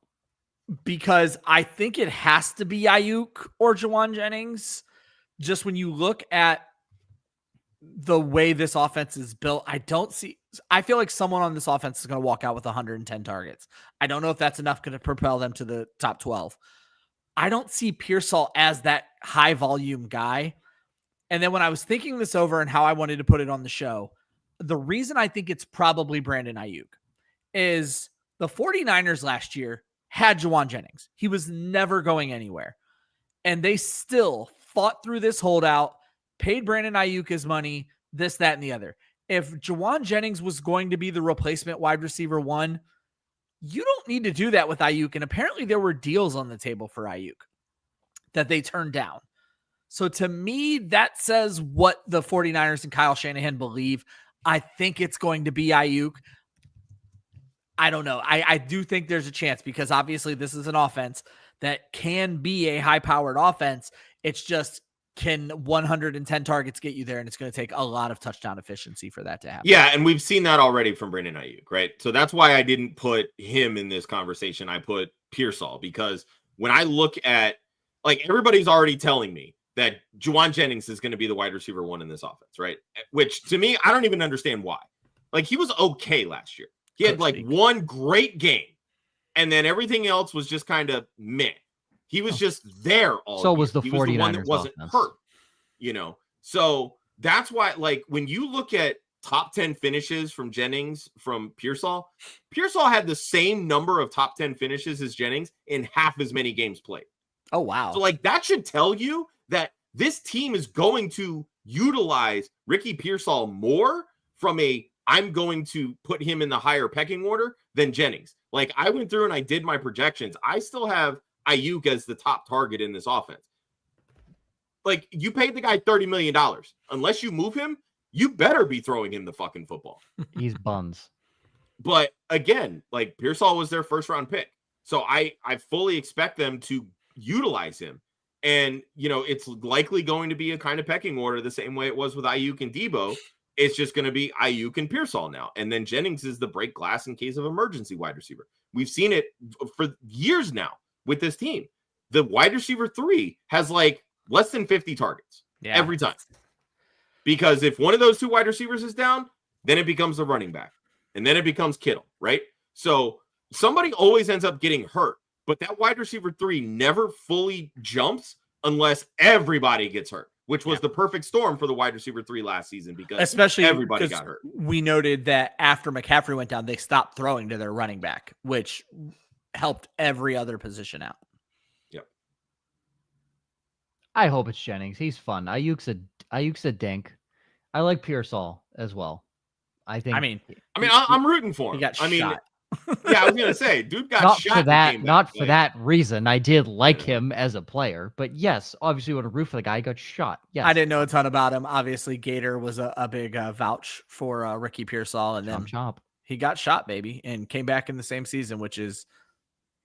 Because I think it has to be Ayuk or Jawan Jennings. Just when you look at the way this offense is built, I feel like someone on this offense is going to walk out with 110 targets. I don't know if that's enough to propel them to the top 12. I don't see Pearsall as that high volume guy. And then when I was thinking this over and how I wanted to put it on the show, the reason I think it's probably Brandon Ayuk is the 49ers last year had Jawan Jennings. He was never going anywhere. And they still fought through this holdout, paid Brandon Ayuk his money, this, that, and the other. If Jawan Jennings was going to be the replacement wide receiver 1, you don't need to do that with Ayuk. And apparently there were deals on the table for Ayuk that they turned down. So to me, that says what the 49ers and Kyle Shanahan believe. I think it's going to be Ayuk. I don't know. I do think there's a chance because obviously this is an offense that can be a high-powered offense. It's just, can 110 targets get you there? And it's going to take a lot of touchdown efficiency for that to happen. Yeah, and we've seen that already from Brandon Ayuk, right? So that's why I didn't put him in this conversation. I put Pearsall because when I look at, like, everybody's already telling me that Jawan Jennings is going to be the wide receiver 1 in this offense, right? Which to me, I don't even understand why. Like, he was okay last year. He had like one great game, and then everything else was just kind of meh. He was just there all. So was the 49ers. He was the one that wasn't hurt, you know. So that's why, like, when you look at top 10 finishes from Jennings from Pearsall had the same number of top 10 finishes as Jennings in half as many games played. Oh wow! So like that should tell you that this team is going to utilize Ricky Pearsall more from I'm going to put him in the higher pecking order than Jennings. Like, I went through and I did my projections. I still have Ayuk as the top target in this offense. Like, you paid the guy $30 million. Unless you move him, you better be throwing him the fucking football. He's buns. But again, like, Pearsall was their first round pick. So I fully expect them to utilize him. And, you know, it's likely going to be a kind of pecking order the same way it was with Ayuk and Debo. It's just going to be Ayuk and Pearsall now. And then Jennings is the break glass in case of emergency wide receiver. We've seen it for years now with this team. The wide receiver 3 has like less than 50 targets every time. Because if one of those 2 wide receivers is down, then it becomes the running back. And then it becomes Kittle, right? So somebody always ends up getting hurt. But that wide receiver 3 never fully jumps unless everybody gets hurt, which was the perfect storm for the wide receiver 3 last season because especially everybody got hurt. We noted that after McCaffrey went down, they stopped throwing to their running back, which helped every other position out. Yep. I hope it's Jennings. He's fun. Ayuk's a dink. I like Pearsall as well. I'm rooting for him. He got shot. Yeah, I was gonna say, dude got not shot. For that, not for that reason. I did like him as a player, but yes, obviously, would have root for the guy who got shot. Yes, I didn't know a ton about him. Obviously, Gator was a big vouch for Ricky Pearsall, and then he got shot, baby, and came back in the same season, which is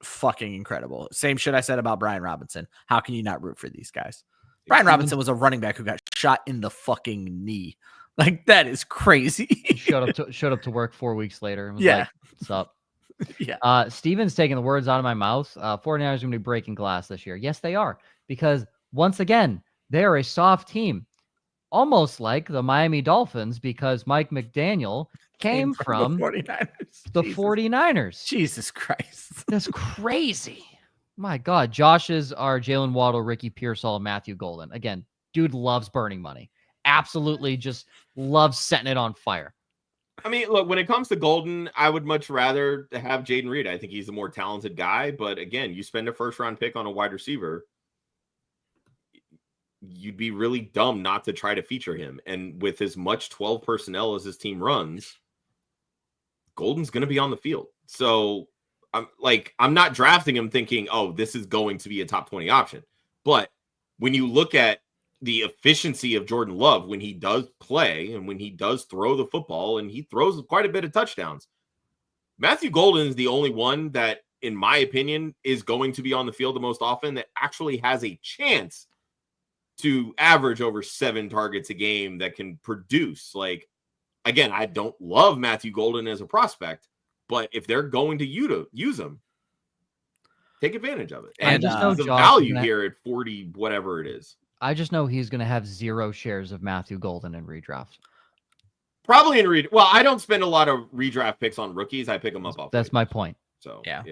fucking incredible. Same shit I said about Brian Robinson. How can you not root for these guys? Brian Robinson was a running back who got shot in the fucking knee. Like, that is crazy. showed up to work 4 weeks later. And was Yeah. like, what's up? Yeah. Steven's taking the words out of my mouth. 49ers are going to be breaking glass this year. Yes, they are. Because once again, they are a soft team. Almost like the Miami Dolphins, because Mike McDaniel came from the 49ers. The 49ers. Jesus Christ. That's crazy. My God. Josh's are Jaylen Waddle, Ricky Pearsall, and Matthew Golden. Again, dude loves burning money. Absolutely just loves setting it on fire. I mean, look, when it comes to Golden, I would much rather have Jaden Reed. I think he's a more talented guy. But again, you spend a first-round pick on a wide receiver, you'd be really dumb not to try to feature him. And with as much 12 personnel as his team runs, Golden's going to be on the field. So I'm not drafting him thinking, oh, this is going to be a top 20 option. But when you look at the efficiency of Jordan Love when he does play and when he does throw the football, and he throws quite a bit of touchdowns, Matthew Golden is the only one that, in my opinion, is going to be on the field the most often that actually has a chance to average over 7 targets a game that can produce. Like, again, I don't love Matthew Golden as a prospect, but if they're going to use him, take advantage of it. And the value here at 40, whatever it is. I just know he's going to have 0 shares of Matthew Golden in redraft. Probably in redraft. Well, I don't spend a lot of redraft picks on rookies. I pick them up off. That's my point. So yeah.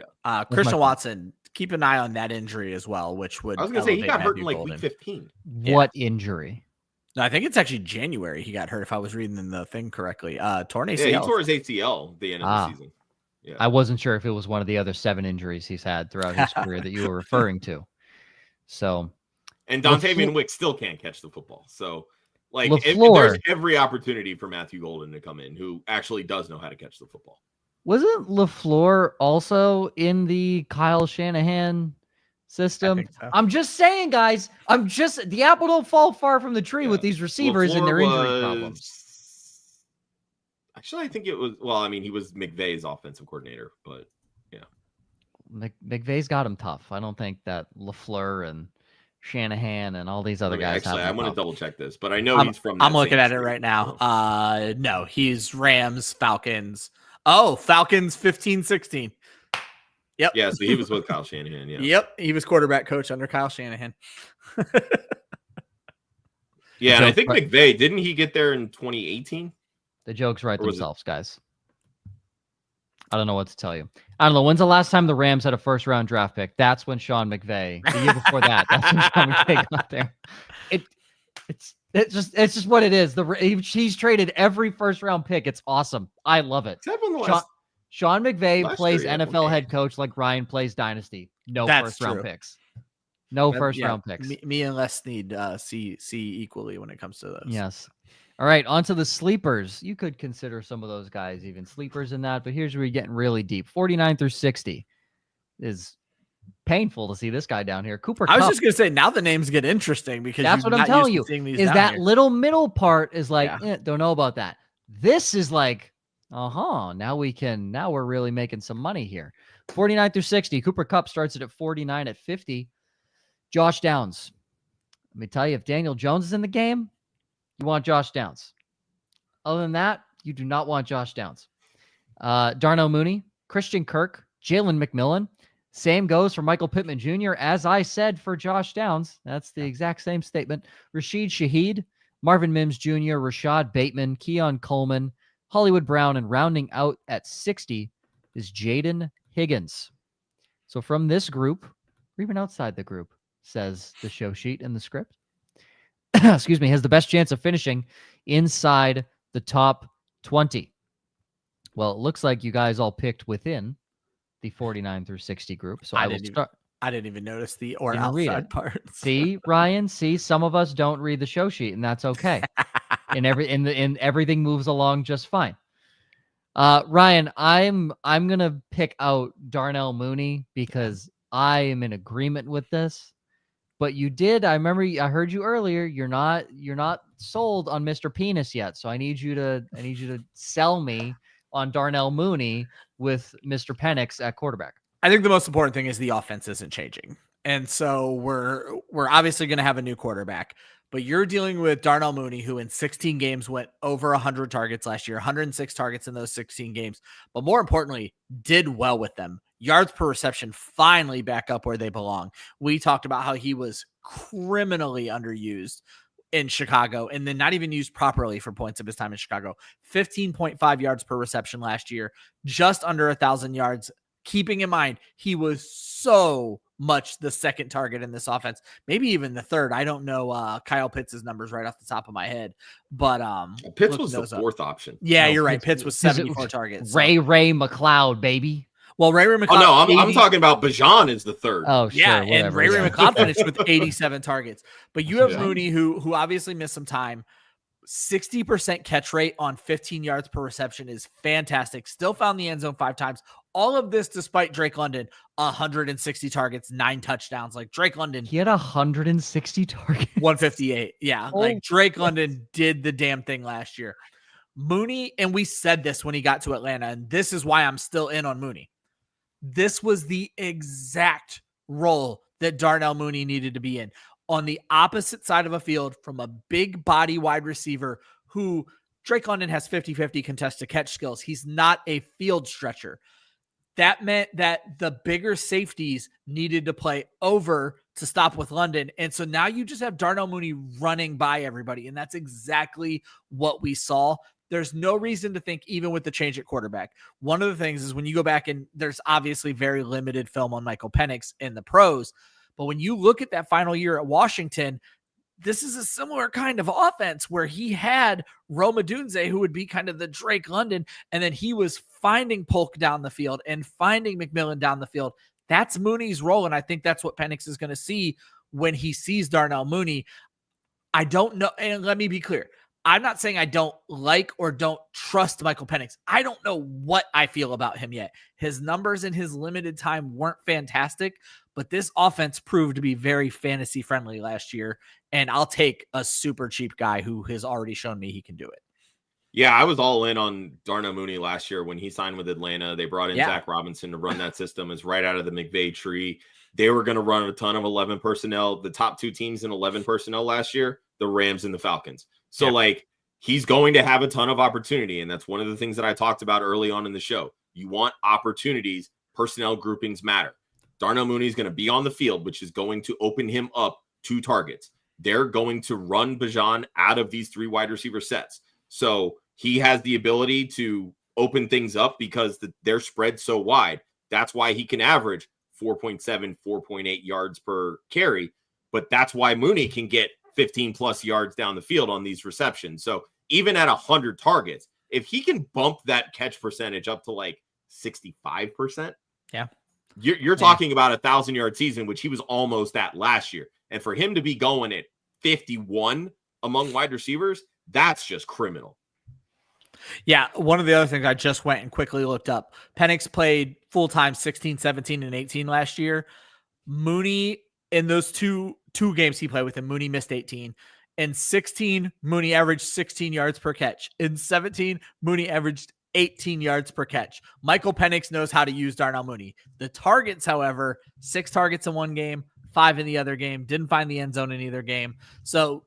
Christian Watson, keep an eye on that injury as well, which would. I was going to say he got hurt in like week 15. What injury? No, I think it's actually January he got hurt. If I was reading the thing correctly, torn ACL. Yeah, he tore his ACL at the end of the season. Yeah. I wasn't sure if it was one of the other 7 injuries he's had throughout his career that you were referring to. So. And Dontavian Wick still can't catch the football. So, like, there's every opportunity for Matthew Golden to come in, who actually does know how to catch the football. Wasn't LaFleur also in the Kyle Shanahan system? So. I'm just saying, guys. The apple don't fall far from the tree with these receivers LaFleur and their injury problems. Actually, I think it was. Well, I mean, he was McVay's offensive coordinator, but yeah, McVay's got him tough. I don't think that LaFleur and Shanahan and all these other guys. Actually, I want to double check this, but I know he's from. I'm looking at it right now. No, he's Rams, Falcons. Oh, Falcons 15-16. Yep. Yeah, so he was with Kyle Shanahan. Yeah. Yep, he was quarterback coach under Kyle Shanahan. Yeah, and I think McVay, didn't he get there in 2018? The jokes write themselves, guys. I don't know what to tell you. I don't know. When's the last time the Rams had a first-round draft pick? That's when Sean McVay. The year before that, that's when Sean McVay got there. It's just what it is. He's traded every first-round pick. It's awesome. I love it. Sean McVay plays NFL head coach like Ryan plays Dynasty. No first-round picks. No first-round picks. Me and Les need see equally when it comes to those. Yes. All right, on to the sleepers. You could consider some of those guys even sleepers in that, but here's where you're getting really deep. 49 through 60 is painful to see this guy down here. Cooper Kupp. I was just going to say, now the names get interesting because that's what I'm telling you. Is that little middle part is like, don't know about that. This is like, now we're really making some money here. 49 through 60. Cooper Kupp starts it at 49 at 50. Josh Downs. Let me tell you, if Daniel Jones is in the game, you want Josh Downs. Other than that, you do not want Josh Downs. Darnell Mooney, Christian Kirk, Jalen McMillan. Same goes for Michael Pittman Jr. As I said for Josh Downs, that's the exact same statement. Rashid Shaheed, Marvin Mims Jr., Rashad Bateman, Keon Coleman, Hollywood Brown, and rounding out at 60 is Jaden Higgins. So from this group, or even outside the group, says the show sheet in the script. Excuse me, has the best chance of finishing inside the top 20. Well, it looks like you guys all picked within the 49 through 60 group. So I will start. I didn't even notice the or Didn't read outside it. parts. See, Ryan, some of us don't read the show sheet, and that's okay. And everything moves along just fine. Ryan, I'm gonna pick out Darnell Mooney because I am in agreement with this. But you did. I remember. I heard you earlier. You're not sold on Mr. Penis yet. So I need you to sell me on Darnell Mooney with Mr. Penix at quarterback. I think the most important thing is the offense isn't changing. And so we're obviously going to have a new quarterback, but you're dealing with Darnell Mooney, who in 16 games went over 100 targets last year, 106 targets in those 16 games, but more importantly, did well with them. Yards per reception finally back up where they belong. We talked about how he was criminally underused in Chicago and then not even used properly for points of his time in Chicago. 15.5 yards per reception last year, just under 1,000 yards. Keeping in mind, he was so much the second target in this offense, maybe even the third. I don't know Kyle Pitts' numbers right off the top of my head, but Pitts was the fourth option. Yeah, you're right. Pitts was 74 targets. Ray McLeod, baby. Well, Ray McLeod. Oh no, I'm talking about Bijan is the third. Oh, sure, yeah, whatever, and Ray McLeod finished with 87 targets. But you have Mooney, who obviously missed some time. 60% catch rate on 15 yards per reception is fantastic. Still found the end zone 5 times. All of this despite Drake London, 160 targets, 9 touchdowns. Like Drake London, he had 160 targets. 158. Yeah, like Drake London did the damn thing last year. Mooney, and we said this when he got to Atlanta, and this is why I'm still in on Mooney. This was the exact role that Darnell Mooney needed to be in. On the opposite side of a field from a big body wide receiver who Drake London has 50-50 contested catch skills. He's not a field stretcher. That meant that the bigger safeties needed to play over to stop with London. And so now you just have Darnell Mooney running by everybody. And that's exactly what we saw. There's no reason to think, even with the change at quarterback. One of the things is when you go back and there's obviously very limited film on Michael Penix in the pros. But when you look at that final year at Washington, this is a similar kind of offense where he had Rome Odunze, who would be kind of the Drake London, and then he was finding Polk down the field and finding McMillan down the field. That's Mooney's role, and I think that's what Penix is going to see when he sees Darnell Mooney. I don't know, and let me be clear. I'm not saying I don't like or don't trust Michael Penix. I don't know what I feel about him yet. His numbers in his limited time weren't fantastic, but this offense proved to be very fantasy friendly last year. And I'll take a super cheap guy who has already shown me he can do it. Yeah, I was all in on Darnell Mooney last year when he signed with Atlanta. They brought in Zach Robinson to run that system. It's right out of the McVay tree. They were going to run a ton of 11 personnel. The top 2 teams in 11 personnel last year, the Rams and the Falcons. So, he's going to have a ton of opportunity, and that's one of the things that I talked about early on in the show. You want opportunities. Personnel groupings matter. Darnell Mooney is going to be on the field, which is going to open him up 2 targets. They're going to run Bijan out of these 3 wide receiver sets. So he has the ability to open things up because they're spread so wide. That's why he can average 4.7, 4.8 yards per carry. But that's why Mooney can get 15 plus yards down the field on these receptions. So even at 100 targets, if he can bump that catch percentage up to like 65%, you're talking about 1,000-yard season, which he was almost at last year. And for him to be going at 51 among wide receivers, that's just criminal. Yeah, one of the other things I just went and quickly looked up, Penix played full-time 16, 17, and 18 last year. Mooney, in those two games he played with him, Mooney missed 18. In 16, Mooney averaged 16 yards per catch. In 17, Mooney averaged 18 yards per catch. Michael Penix knows how to use Darnell Mooney. The targets, however, 6 targets in one game, 5 in the other game, didn't find the end zone in either game. So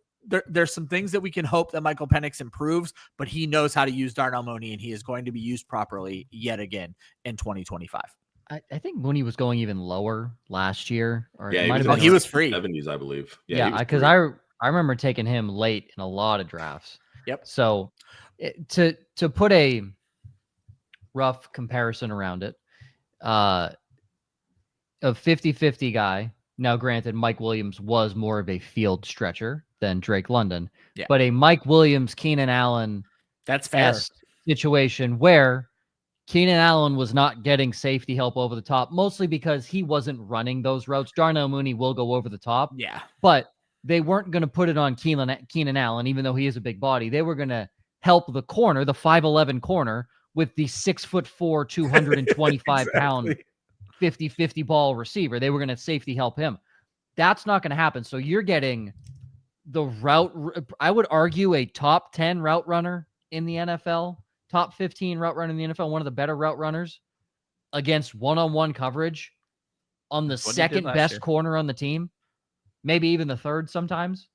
there's some things that we can hope that Michael Penix improves, but he knows how to use Darnell Mooney, and he is going to be used properly yet again in 2025. I think Mooney was going even lower last year. Or he was free. 70s, I believe. Yeah, because I remember taking him late in a lot of drafts. Yep. So to put a rough comparison around it, a 50-50 guy Now, granted, Mike Williams was more of a field stretcher than Drake London, Yeah. but a Mike Williams, Keenan Allen That's fair. situation where Keenan Allen was not getting safety help over the top, mostly because he wasn't running those routes. Darnell Mooney will go over the top, Yeah. but they weren't going to put it on Keenan Allen, even though he is a big body. They were going to help the corner, the 5'11" corner, with the 6'4", 225-pound, Exactly. 50-50 ball receiver. They were going to safety help him. That's not going to happen. So you're getting the route, I would argue, a top 10 route runner in the NFL, top 15 route runner in the NFL, one of the better route runners against one-on-one coverage on the That's what he did second last best year. corner on the team, maybe even the third sometimes.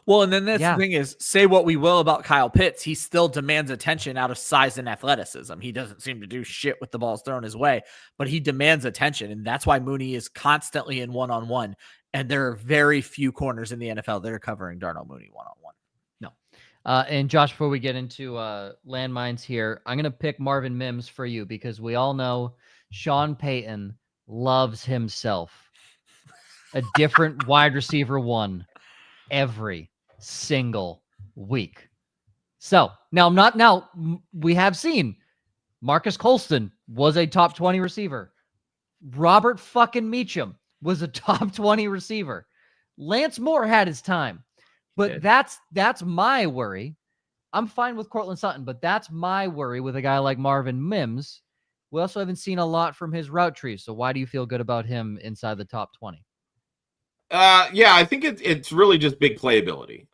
Well, and then that's Yeah. the thing is, say what we will about Kyle Pitts, he still demands attention out of size and athleticism. He doesn't seem to do shit with the balls thrown his way, but he demands attention. And that's why Mooney is constantly in one-on-one. And there are very few corners in the NFL that are covering Darnell Mooney one-on-one. No. And Josh, before we get into landmines here, I'm going to pick Marvin Mims for you because we all know Sean Payton loves himself a different wide receiver one every single week. So now we have seen Marcus Colston was a top 20 receiver. Robert fucking Meacham was a top 20 receiver. Lance Moore had his time, but that's my worry. I'm fine with Cortland Sutton, but that's my worry with a guy like Marvin Mims. We also haven't seen a lot from his route tree. So why do you feel good about him inside the top 20? Yeah, I think it's really just big playability.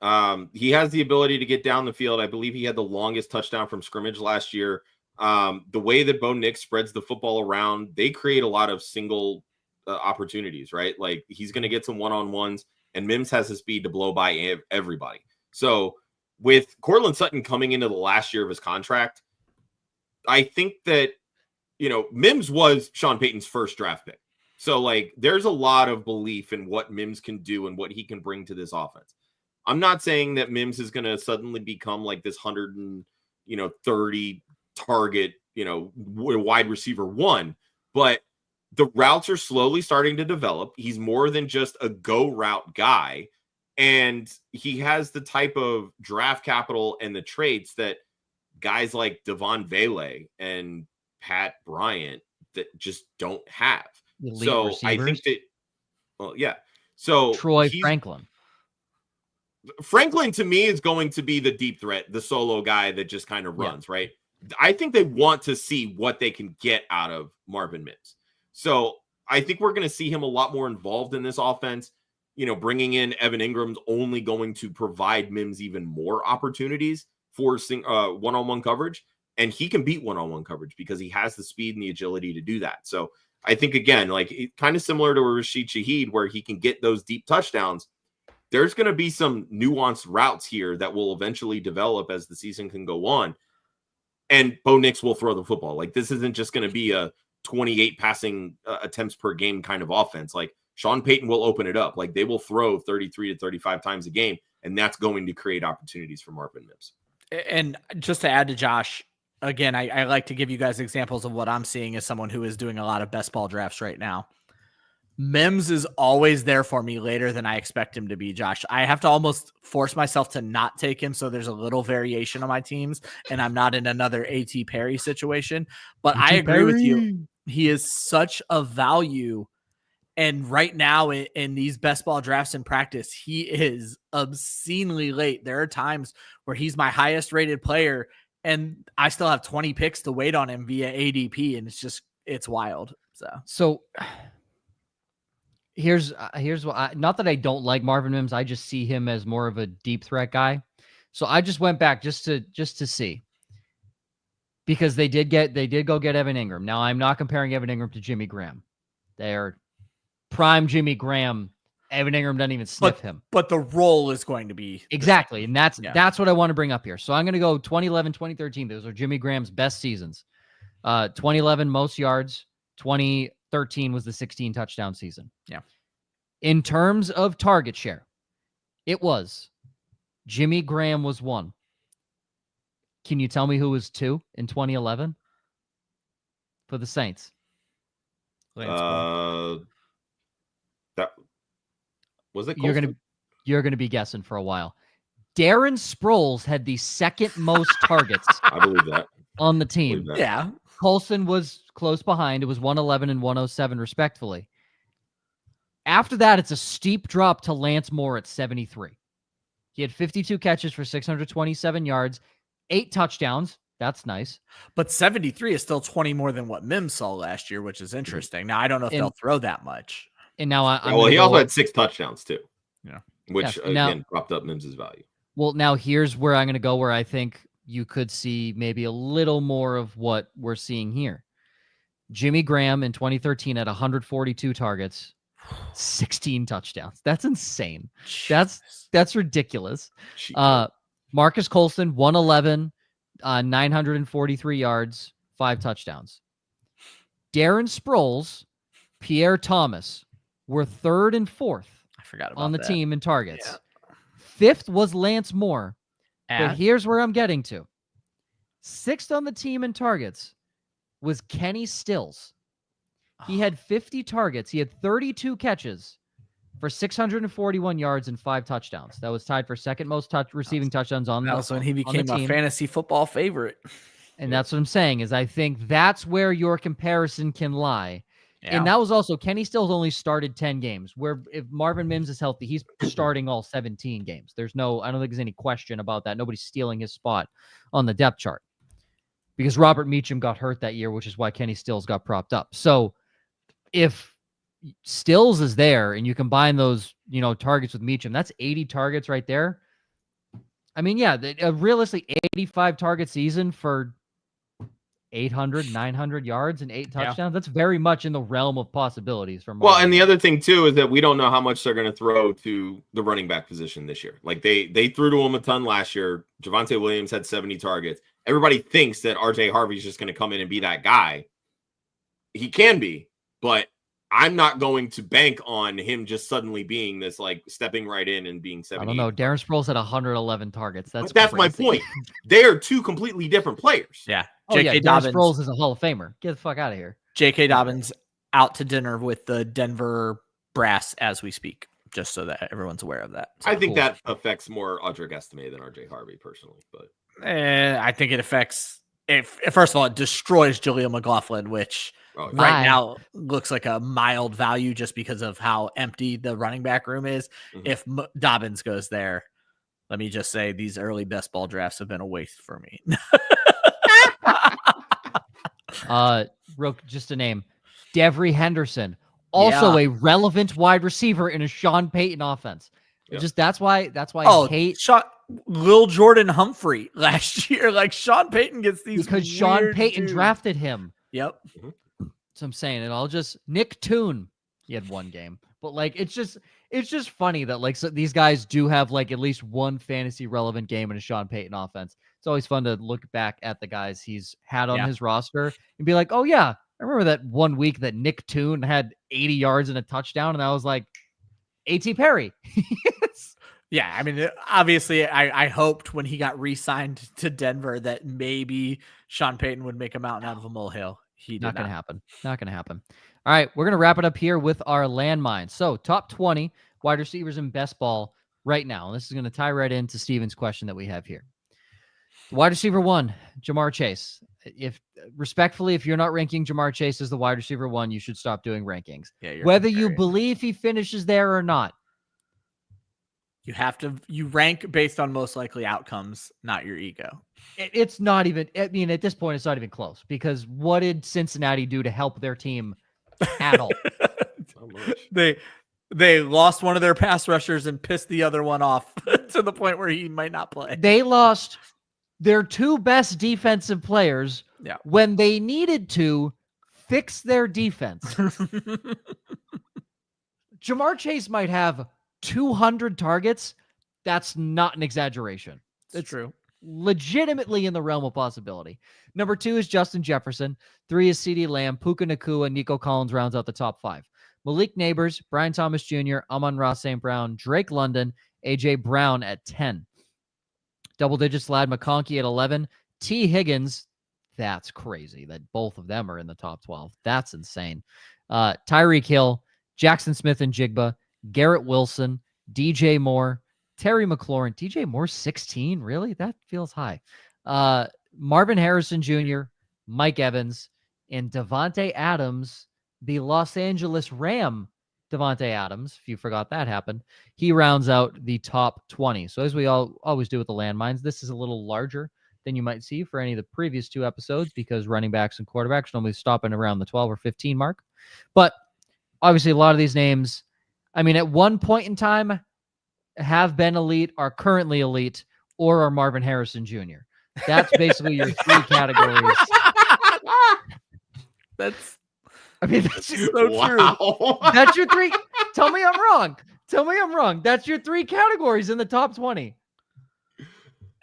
He has the ability to get down the field. I believe he had the longest touchdown from scrimmage last year. The way that Bo Nix spreads the football around, they create a lot of single opportunities, right? Like he's going to get some one-on-ones, and Mims has the speed to blow by everybody. So with Cortland Sutton coming into the last year of his contract, I think that, Mims was Sean Payton's first draft pick. So, like, there's a lot of belief in what Mims can do and what he can bring to this offense. I'm not saying that Mims is going to suddenly become like this 130 target, wide receiver one, but the routes are slowly starting to develop. He's more than just a go route guy, and he has the type of draft capital and the traits that guys like Devon Vele and Pat Bryant that just don't have. Elite So receivers. I think that, well, yeah. So Troy Franklin to me is going to be the deep threat, the solo guy that just kind of runs, right? I think they want to see what they can get out of Marvin Mims. So I think we're going to see him a lot more involved in this offense. Bringing in Evan Ingram's only going to provide Mims even more opportunities for one-on-one coverage. And he can beat one-on-one coverage because he has the speed and the agility to do that. So I think, again, like kind of similar to Rashid Shaheed, where he can get those deep touchdowns. There's going to be some nuanced routes here that will eventually develop as the season can go on. And Bo Nix will throw the football. Like, this isn't just going to be a 28 passing attempts per game kind of offense. Like, Sean Payton will open it up. Like, they will throw 33 to 35 times a game, and that's going to create opportunities for Marvin Mims. And just to add to Josh, again, I like to give you guys examples of what I'm seeing as someone who is doing a lot of best ball drafts right now. Mims is always there for me later than I expect him to be, Josh. I have to almost force myself to not take him so there's a little variation on my teams and I'm not in another A.T. Perry situation. But I agree with you. He is such a value. And right now in these best ball drafts in practice, he is obscenely late. There are times where he's my highest rated player and I still have 20 picks to wait on him via ADP. And it's wild. So here's what not that I don't like Marvin Mims. I just see him as more of a deep threat guy. So I just went back just to see, because they did go get Evan Ingram. Now I'm not comparing Evan Ingram to Jimmy Graham. They are prime Jimmy Graham. Evan Ingram doesn't even sniff him. But the role is going to be exactly. And that's what I want to bring up here. So I'm going to go 2011, 2013. Those are Jimmy Graham's best seasons. 2011, most yards. 2013 was the 16 touchdown season. Yeah. In terms of target share, it was Jimmy Graham was 1. Can you tell me who was 2 in 2011 for the Saints? That was it. You're gonna be guessing for a while. Darren Sproles had the second most targets. I believe that on the team. Yeah. Colson was close behind. It was 111 and 107 respectively. After that, it's a steep drop to Lance Moore at 73. He had 52 catches for 627 yards, 8 touchdowns. That's nice. But 73 is still 20 more than what Mims saw last year, which is interesting. Now, I don't know if they'll throw that much. And now he also had 6 touchdowns too. Yeah. Which, again, propped up Mims's value. Well, now here's where I'm going to go where I think you could see maybe a little more of what we're seeing here. Jimmy Graham in 2013 had 142 targets, 16 touchdowns. That's insane. That's ridiculous. Marcus Colston, 111, 943 yards, 5 touchdowns. Darren Sproles, Pierre Thomas were 3rd and 4th on the team in targets. Yeah. 5th was Lance Moore. But here's where I'm getting to. 6th on the team in targets was Kenny Stills. He had 50 targets. He had 32 catches for 641 yards and 5 touchdowns. That was tied for second most receiving touchdowns on the team. That was when he became a fantasy football favorite. And that's what I'm saying is I think that's where your comparison can lie. Yeah. And that was also Kenny Stills only started 10 games, where if Marvin Mims is healthy, he's starting all 17 games. I don't think there's any question about that. Nobody's stealing his spot on the depth chart because Robert Meacham got hurt that year, which is why Kenny Stills got propped up. So if Stills is there and you combine those, targets with Meacham, that's 80 targets right there. I mean, yeah, realistically 85 target season for 800, 900 yards and 8 touchdowns. Yeah. That's very much in the realm of possibilities for Marvin. Well, and the other thing too is that we don't know how much they're going to throw to the running back position this year. Like they threw to him a ton last year. Javonte Williams had 70 targets. Everybody thinks that RJ Harvey's just going to come in and be that guy. He can be, but I'm not going to bank on him just suddenly being this, like, stepping right in and being 70. I don't know. Darren Sproles had 111 targets. That's my point. They are 2 completely different players. Yeah. J.K. Dobbins. Darren Sproles is a Hall of Famer. Get the fuck out of here. J.K. Dobbins out to dinner with the Denver brass as we speak, just so that everyone's aware of that. So, I think that affects more Audric Estime than RJ Harvey personally, but I think it affects. If first of all, it destroys Jaleel McLaughlin, which right now looks like a mild value just because of how empty the running back room is. Mm-hmm. If Dobbins goes there, let me just say these early best ball drafts have been a waste for me. Just a name, Devery Henderson, also a relevant wide receiver in a Sean Payton offense. Yep. That's why I hate Lil Jordan Humphrey last year. Like Sean Payton gets these because Sean Payton drafted him. Yep. Mm-hmm. So I'm saying Nick Toon. He had 1 game, but like it's just funny that like these guys do have like at least 1 fantasy relevant game in a Sean Payton offense. It's always fun to look back at the guys he's had on his roster and be like, oh yeah, I remember that 1 week that Nick Toon had 80 yards and a touchdown, and I was like, A.T. Perry. Yeah, I mean, obviously, I hoped when he got re-signed to Denver that maybe Sean Payton would make a mountain out of a molehill. Not going to happen. Not going to happen. All right, we're going to wrap it up here with our landmines. So, top 20 wide receivers in best ball right now. And this is going to tie right into Steven's question that we have here. Wide receiver 1, Jamar Chase. If you're not ranking Jamar Chase as the wide receiver 1, you should stop doing rankings. Yeah, whether you believe he finishes there or not. You rank based on most likely outcomes, not your ego. It's not even, I mean, at this point, it's not even close because what did Cincinnati do to help their team at all? They lost one of their pass rushers and pissed the other one off to the point where he might not play. They lost their 2 best defensive players when they needed to fix their defense. Jamar Chase might have 200 targets. That's not an exaggeration. It's true. Legitimately in the realm of possibility. Number 2 is Justin Jefferson. 3 is CeeDee Lamb. Puka Nacua, Nico Collins rounds out the top 5. Malik Neighbors, Brian Thomas Jr., Amon-Ra St. Brown, Drake London, A.J. Brown at 10. Double digits, Lad McConkey at 11. T. Higgins, that's crazy that both of them are in the top 12. That's insane. Tyreek Hill, Jaxon Smith-Njigba, Garrett Wilson, DJ Moore, Terry McLaurin. DJ Moore 16, really? That feels high. Marvin Harrison Jr., Mike Evans, and Devontae Adams, the Los Angeles Ram Devontae Adams, if you forgot that happened. He rounds out the top 20. So as we always do with the landmines, this is a little larger than you might see for any of the previous 2 episodes because running backs and quarterbacks normally stopping around the 12 or 15 mark. But obviously a lot of these names, I mean, at one point in time have been elite, are currently elite, or are Marvin Harrison Jr. That's basically your 3 categories. That's so true. That's your 3. Tell me I'm wrong. That's your 3 categories in the top 20.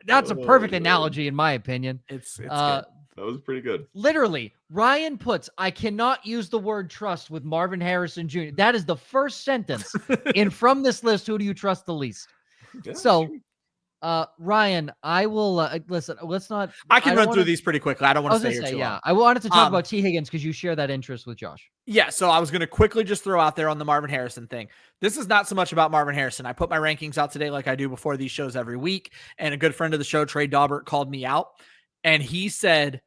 That's a perfect analogy in my opinion. It's good. That was pretty good. Literally, Ryan puts, I cannot use the word trust with Marvin Harrison Jr. That is the first sentence. And from this list, who do you trust the least? Yeah, So, sure. Ryan, I will listen. Let's not. I can run through these pretty quickly. I don't want to stay here too long. I wanted to talk about T. Higgins because you share that interest with Josh. Yeah, so I was going to quickly just throw out there on the Marvin Harrison thing. This is not so much about Marvin Harrison. I put my rankings out today like I do before these shows every week, and a good friend of the show, Trey Daubert, called me out, and he said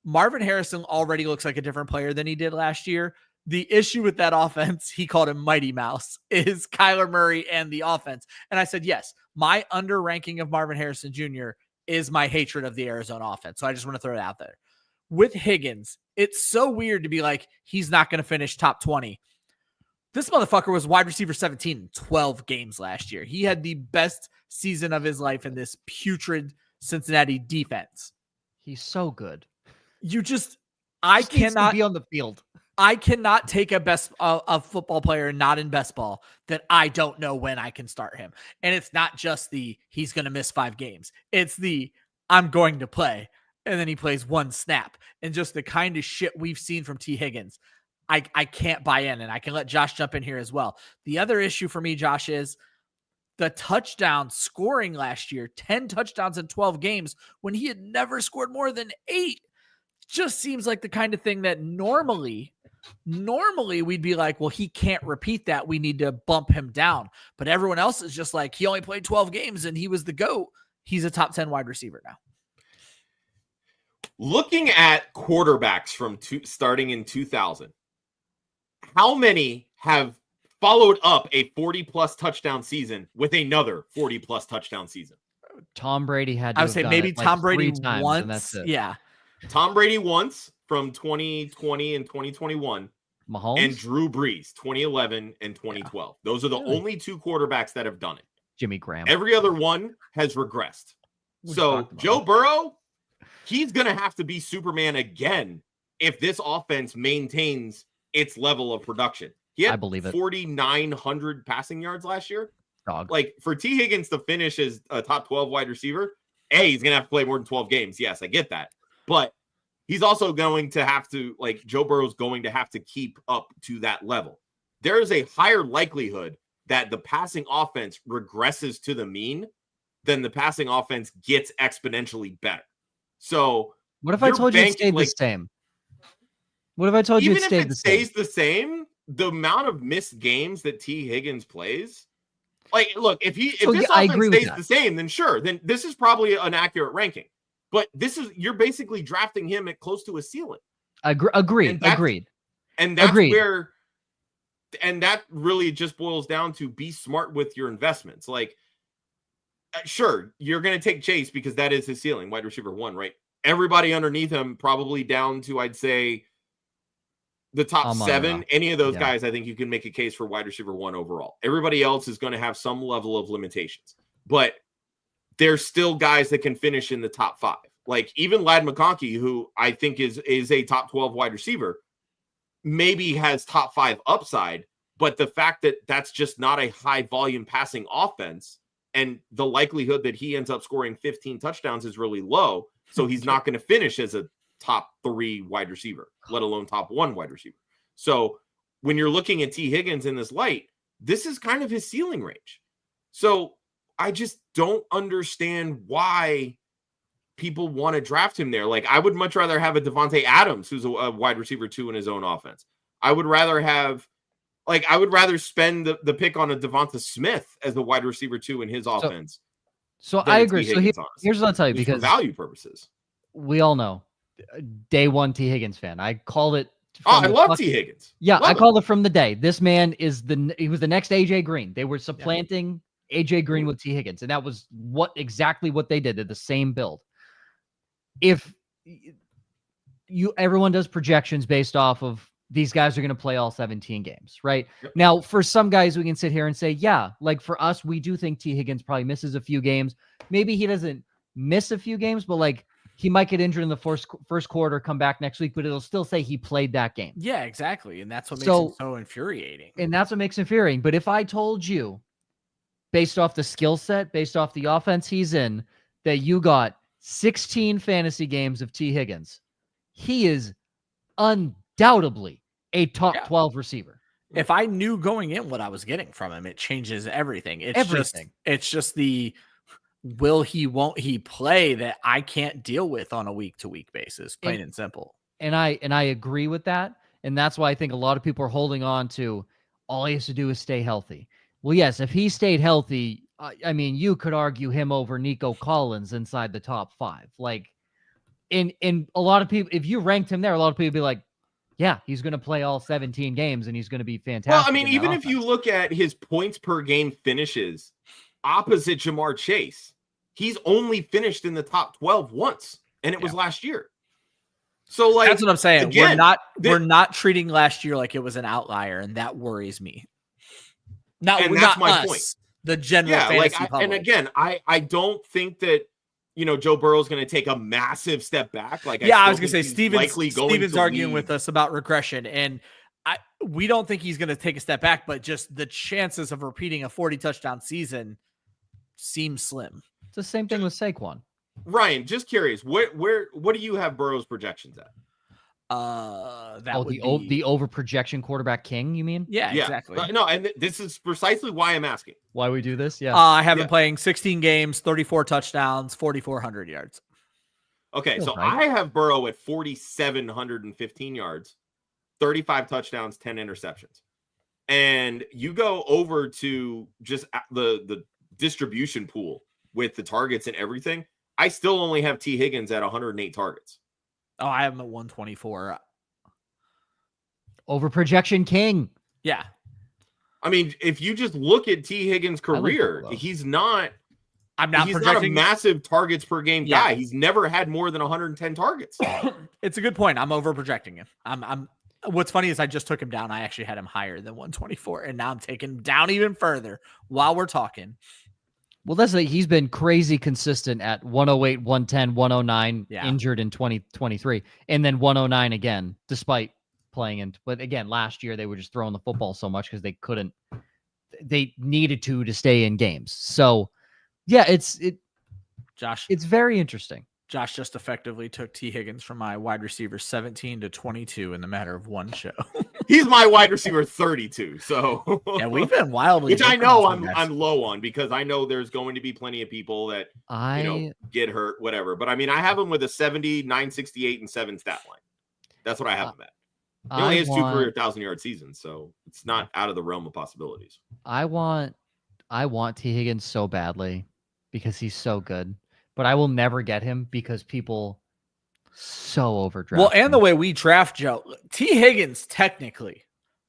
Marvin Harrison already looks like a different player than he did last year. The issue with that offense, he called him Mighty Mouse, is Kyler Murray and the offense. And I said, yes, my underranking of Marvin Harrison Jr. is my hatred of the Arizona offense. So I just want to throw it out there. With Higgins, it's so weird to be like, he's not going to finish top 20. This motherfucker was wide receiver 17 in 12 games last year. He had the best season of his life in this putrid Cincinnati defense. He's so good. I cannot be on the field. I cannot take a football player not in best ball that I don't know when I can start him. And it's not just he's going to miss 5 games. It's I'm going to play. And then he plays 1 snap. And just the kind of shit we've seen from T. Higgins, I can't buy in. And I can let Josh jump in here as well. The other issue for me, Josh, is the touchdown scoring last year, 10 touchdowns in 12 games when he had never scored more than 8. Just seems like the kind of thing that normally we'd be like, well, he can't repeat that. We need to bump him down. But everyone else is just like, he only played 12 games and he was the GOAT. He's a top 10 wide receiver now. Looking at quarterbacks from starting in 2000, how many have followed up a 40-plus touchdown season with another 40-plus touchdown season? Tom Brady had to I would say maybe Tom Brady once. And that's it. Yeah. Tom Brady once from 2020 and 2021. Mahomes and Drew Brees, 2011 and 2012. Yeah. Those are the only 2 quarterbacks that have done it. Jimmy Graham. Every other one has regressed. So Joe Burrow, he's going to have to be Superman again if this offense maintains its level of production. He had 4,900 passing yards last year. Dog. Like for T. Higgins to finish as a top 12 wide receiver, he's going to have to play more than 12 games. Yes, I get that. But he's also going to have to, Joe Burrow's going to have to keep up to that level. There is a higher likelihood that the passing offense regresses to the mean than the passing offense gets exponentially better. So what if I told you it stayed the same? What if I told you it stayed the same? Even if it stays the same, the amount of missed games that T. Higgins plays, look, if this offense stays the same, then sure, then this is probably an accurate ranking. But you're basically drafting him at close to a ceiling. Agreed. And that's where, and that really just boils down to be smart with your investments. Sure, you're going to take Chase because that is his ceiling, wide receiver 1, right? Everybody underneath him, probably down to, I'd say, the top 7. Any of those guys, I think you can make a case for wide receiver 1 overall. Everybody else is going to have some level of limitations. But there's still guys that can finish in the top 5. Even Ladd McConkey, who I think is a top 12 wide receiver, maybe has top 5 upside, but the fact that that's just not a high volume passing offense and the likelihood that he ends up scoring 15 touchdowns is really low. So he's not going to finish as a top 3 wide receiver, let alone top 1 wide receiver. So when you're looking at T. Higgins in this light, this is kind of his ceiling range. So I just don't understand why people want to draft him there. I would much rather have a Devontae Adams, who's a wide receiver 2 in his own offense. I would rather have Like, I would rather spend the pick on a Devonta Smith as the wide receiver 2 in his offense. So I agree. So here's what I'll tell you, just because for value purposes, we all know, day one T Higgins fan. I called it. I love T Higgins. Yeah, I called it from the day. This man he was the next AJ Green. They were supplanting AJ Green with T Higgins, and that was exactly what they did. They're the same build. If everyone does projections based off of these guys are going to play all 17 games, right? Yep. Now, for some guys, we can sit here and say, yeah, like for us, we do think T Higgins probably misses a few games. Maybe he doesn't miss a few games, but like he might get injured in the first quarter, come back next week, but it'll still say he played that game. Yeah, exactly. And that's what makes it so infuriating. And that's what makes it infuriating. But if I told you, based off the skill set, based off the offense he's in, that you got 16 fantasy games of T Higgins, he is undoubtedly a top 12 receiver. If I knew going in what I was getting from him, it changes everything. It's just the won't he play that I can't deal with on a week-to-week basis, plain and simple. And I agree with that. And that's why I think a lot of people are holding on to all he has to do is stay healthy. Well, yes, if he stayed healthy, I mean, you could argue him over Nico Collins inside the top 5. Like, in a lot of people, if you ranked him there, a lot of people would be like, yeah, he's going to play all 17 games and he's going to be fantastic. Well, I mean, even if you look at his points per game finishes opposite Jamar Chase, he's only finished in the top 12 once, and it was last year. So, like, that's what I'm saying. Again, we're not treating last year like it was an outlier, and that worries me. That's my point. The general fantasy public. And again, I don't think that Joe Burrow's going to take a massive step back. Like, I was going to say, Steven's arguing with us about regression, and we don't think he's going to take a step back, but just the chances of repeating a 40 touchdown season seem slim. It's the same thing with Saquon. Ryan, just curious, what do you have Burrow's projections at? The over projection quarterback king, you mean? Yeah, exactly. No, and this is precisely why I'm asking. Why we do this? Yeah. I have him playing 16 games, 34 touchdowns, 4,400 yards. Okay, so right. I have Burrow at 4,715 yards, 35 touchdowns, 10 interceptions. And you go over to just the distribution pool with the targets and everything, I still only have T Higgins at 108 targets. Oh, I have him at 124. Over projection king. Yeah. I mean, if you just look at T Higgins' career, he's not a massive targets per game guy. He's never had more than 110 targets. It's a good point. I'm over projecting him. I'm what's funny is I just took him down. I actually had him higher than 124, and now I'm taking him down even further while we're talking. Well, he's been crazy consistent at 108, 110, 109, injured in 2023, and then 109 again, despite playing in. But again, last year they were just throwing the football so much because they needed to stay in games. So, yeah, Josh, it's very interesting. Josh just effectively took T Higgins from my wide receiver 17 to 22 in the matter of one show. He's my wide receiver 32. So yeah, we've been wildly. Which I know I'm low on because I know there's going to be plenty of people that get hurt, whatever. But I mean, I have him with a 70, 968, and 7 stat line. That's what I have him at. He only has 2 career 1,000-yard seasons, so it's not out of the realm of possibilities. I want T Higgins so badly because he's so good. But I will never get him because people so overdraft. Well, and the way we draft, Joe, T Higgins technically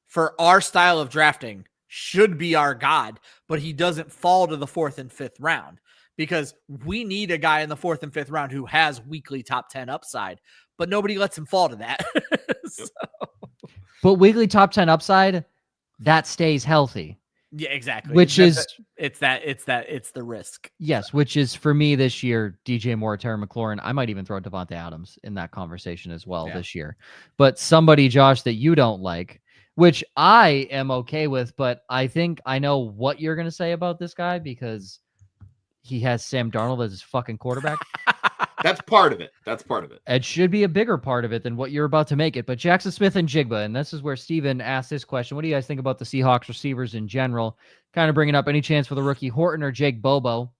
for our style of drafting should be our god, but he doesn't fall to the 4th and 5th round because we need a guy in the 4th and 5th round who has weekly top 10 upside, but nobody lets him fall to that. But weekly top 10 upside, that stays healthy. Yeah, exactly. Which it's the risk. Yes, which is for me this year, DJ Moore, Terry McLaurin. I might even throw Devontae Adams in that conversation as well this year. But somebody, Josh, that you don't like, which I am okay with, but I think I know what you're going to say about this guy because he has Sam Darnold as his fucking quarterback. That's part of it. It should be a bigger part of it than what you're about to make it. But Jaxon Smith-Njigba, and this is where Steven asked this question. What do you guys think about the Seahawks receivers in general? Kind of bringing up any chance for the rookie Horton or Jake Bobo.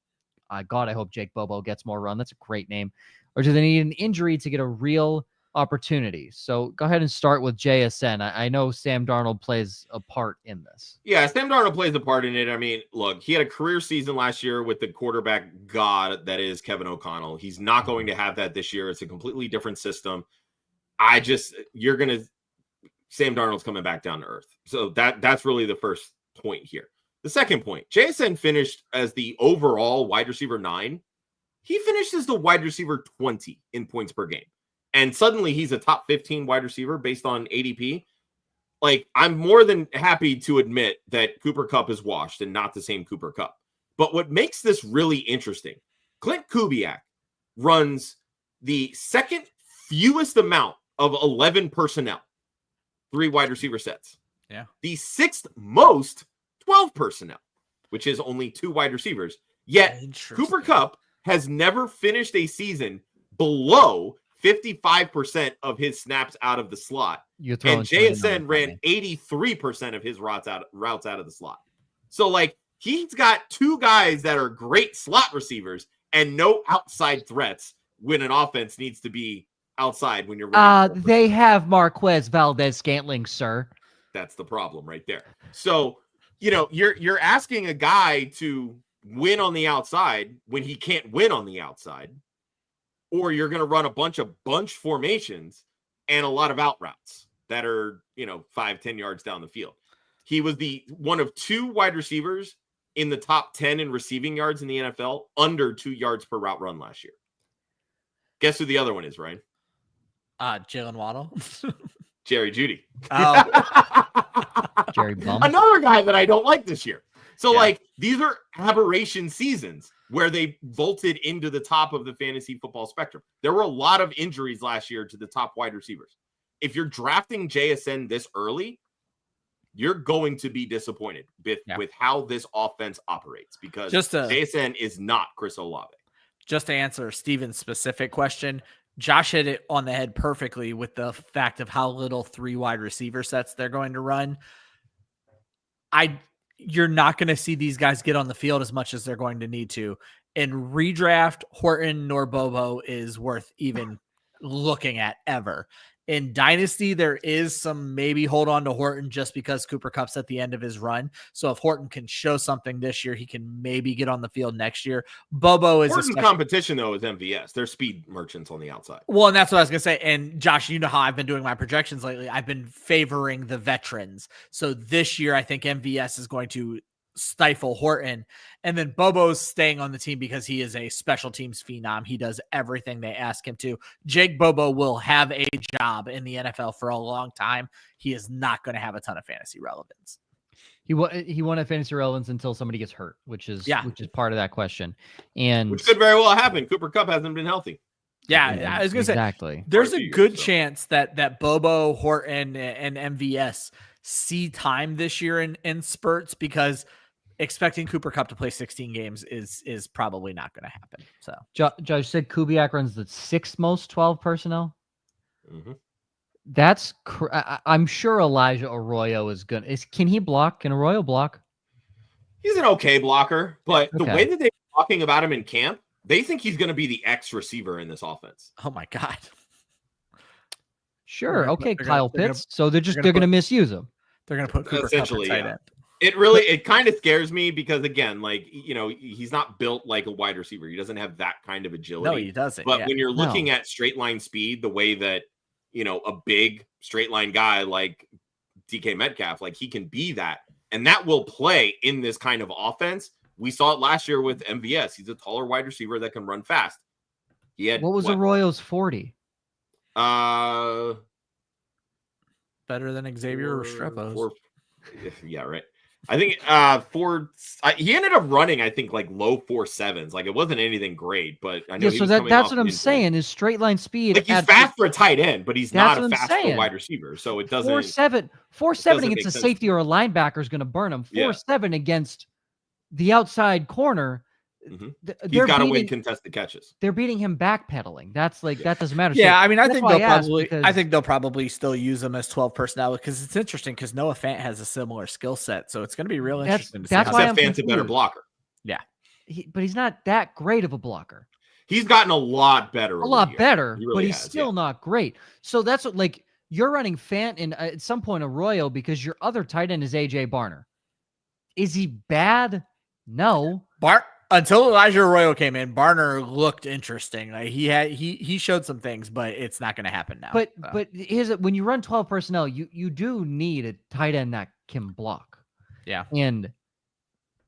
God, I hope Jake Bobo gets more run. That's a great name. Or do they need an injury to get a real opportunities. So go ahead and start with JSN. I know Sam Darnold plays a part in this. Yeah, Sam Darnold plays a part in it. I mean, look, he had a career season last year with the quarterback god that is Kevin O'Connell. He's not going to have that this year. It's a completely different system. Sam Darnold's coming back down to earth. So that's really the first point here. The second point, JSN finished as the overall wide receiver 9. He finished as the wide receiver 20 in points per game. And suddenly he's a top 15 wide receiver based on ADP. Like, I'm more than happy to admit that Cooper Kupp is washed and not the same Cooper Kupp. But what makes this really interesting, Clint Kubiak runs the second fewest amount of 11 personnel, 3 wide receiver sets. Yeah. The 6th most, 12 personnel, which is only 2 wide receivers. Yet Cooper Kupp has never finished a season below 55% of his snaps out of the slot. And JSN ran 83% of his routes out of the slot. So, like, he's got 2 guys that are great slot receivers and no outside threats when an offense needs to be outside when you're running. They have Marquez Valdez-Scantling, sir. That's the problem right there. So, you're asking a guy to win on the outside when he can't win on the outside. Or you're going to run a bunch formations and a lot of out routes that are, 5-10 yards down the field. He was one of 2 wide receivers in the top 10 in receiving yards in the NFL, under 2 yards per route run last year. Guess who the other one is, Ryan? Jaylen Waddle. Jerry Jeudy. Oh. Jerry Bum. Another guy that I don't like this year. So, these are aberration seasons where they vaulted into the top of the fantasy football spectrum. There were a lot of injuries last year to the top wide receivers. If you're drafting JSN this early, you're going to be disappointed with how this offense operates, because JSN is not Chris Olave. Just to answer Steven's specific question, Josh hit it on the head perfectly with the fact of how little 3 wide receiver sets they're going to run. You're not going to see these guys get on the field as much as they're going to need to. In redraft, Horton nor Bobo is worth even looking at ever. In Dynasty, there is some maybe hold on to Horton just because Cooper Kupp's at the end of his run. So if Horton can show something this year, he can maybe get on the field next year. Bobo is Horton's competition, though, is MVS. They're speed merchants on the outside. Well, and that's what I was going to say. And Josh, you know how I've been doing my projections lately. I've been favoring the veterans. So this year, I think MVS is going to stifle Horton, and then Bobo's staying on the team because he is a special teams phenom. He does everything they ask him to. Jake Bobo will have a job in the NFL for a long time. He is not going to have a ton of fantasy relevance. He won at fantasy relevance until somebody gets hurt, which is part of that question. And which could very well happen. Cooper Kupp hasn't been healthy. Yeah, I was going to say, there's a good chance that Bobo, Horton, and MVS see time this year in spurts, because expecting Cooper Kupp to play 16 games is probably not going to happen. So Judge said Kubiak runs the 6th most 12 personnel. Mm-hmm. That's I'm sure Elijah Arroyo is good. Can he block? Can Arroyo block? He's an okay blocker, but the way that they're talking about him in camp, they think he's going to be the X receiver in this offense. Oh my God. Sure. Okay. Kyle Pitts. So they're going to misuse him. They're going to put Cooper Kupp at tight end. It kind of scares me because, again, he's not built like a wide receiver. He doesn't have that kind of agility. No, he doesn't. But when you're looking at straight line speed, the way that, a big straight line guy like DK Metcalf, he can be that, and that will play in this kind of offense. We saw it last year with MVS. He's a taller wide receiver that can run fast. What was Arroyo's 40? Better than Xavier Restrepo's. Yeah, right. I think he ended up running, I think, low 4.7s. It wasn't anything great, but I know. So that's what I'm saying is straight line speed. He's fast for a tight end, but he's not a fast for wide receiver. So it doesn't 4.7 against a safety or a linebacker is going to burn him. 4.7 against the outside corner. Mm-hmm. He's got to win contested catches. They're beating him backpedaling. That doesn't matter. Yeah, so I think they'll probably still use him as 12 personnel, because it's interesting because Noah Fant has a similar skill set, so it's going to be real interesting to see. That's why Fant's a better blocker. Yeah, but he's not that great of a blocker. He's gotten a lot better. A lot better, really but he's has, still not great. So that's what, like, you're running Fant and at some point Arroyo because your other tight end is AJ Barner. Is he bad? No. Until Elijah Arroyo came in, Barner looked interesting. Like he showed some things, but it's not going to happen now. But here's it: when you run 12 personnel, you do need a tight end that can block. Yeah. And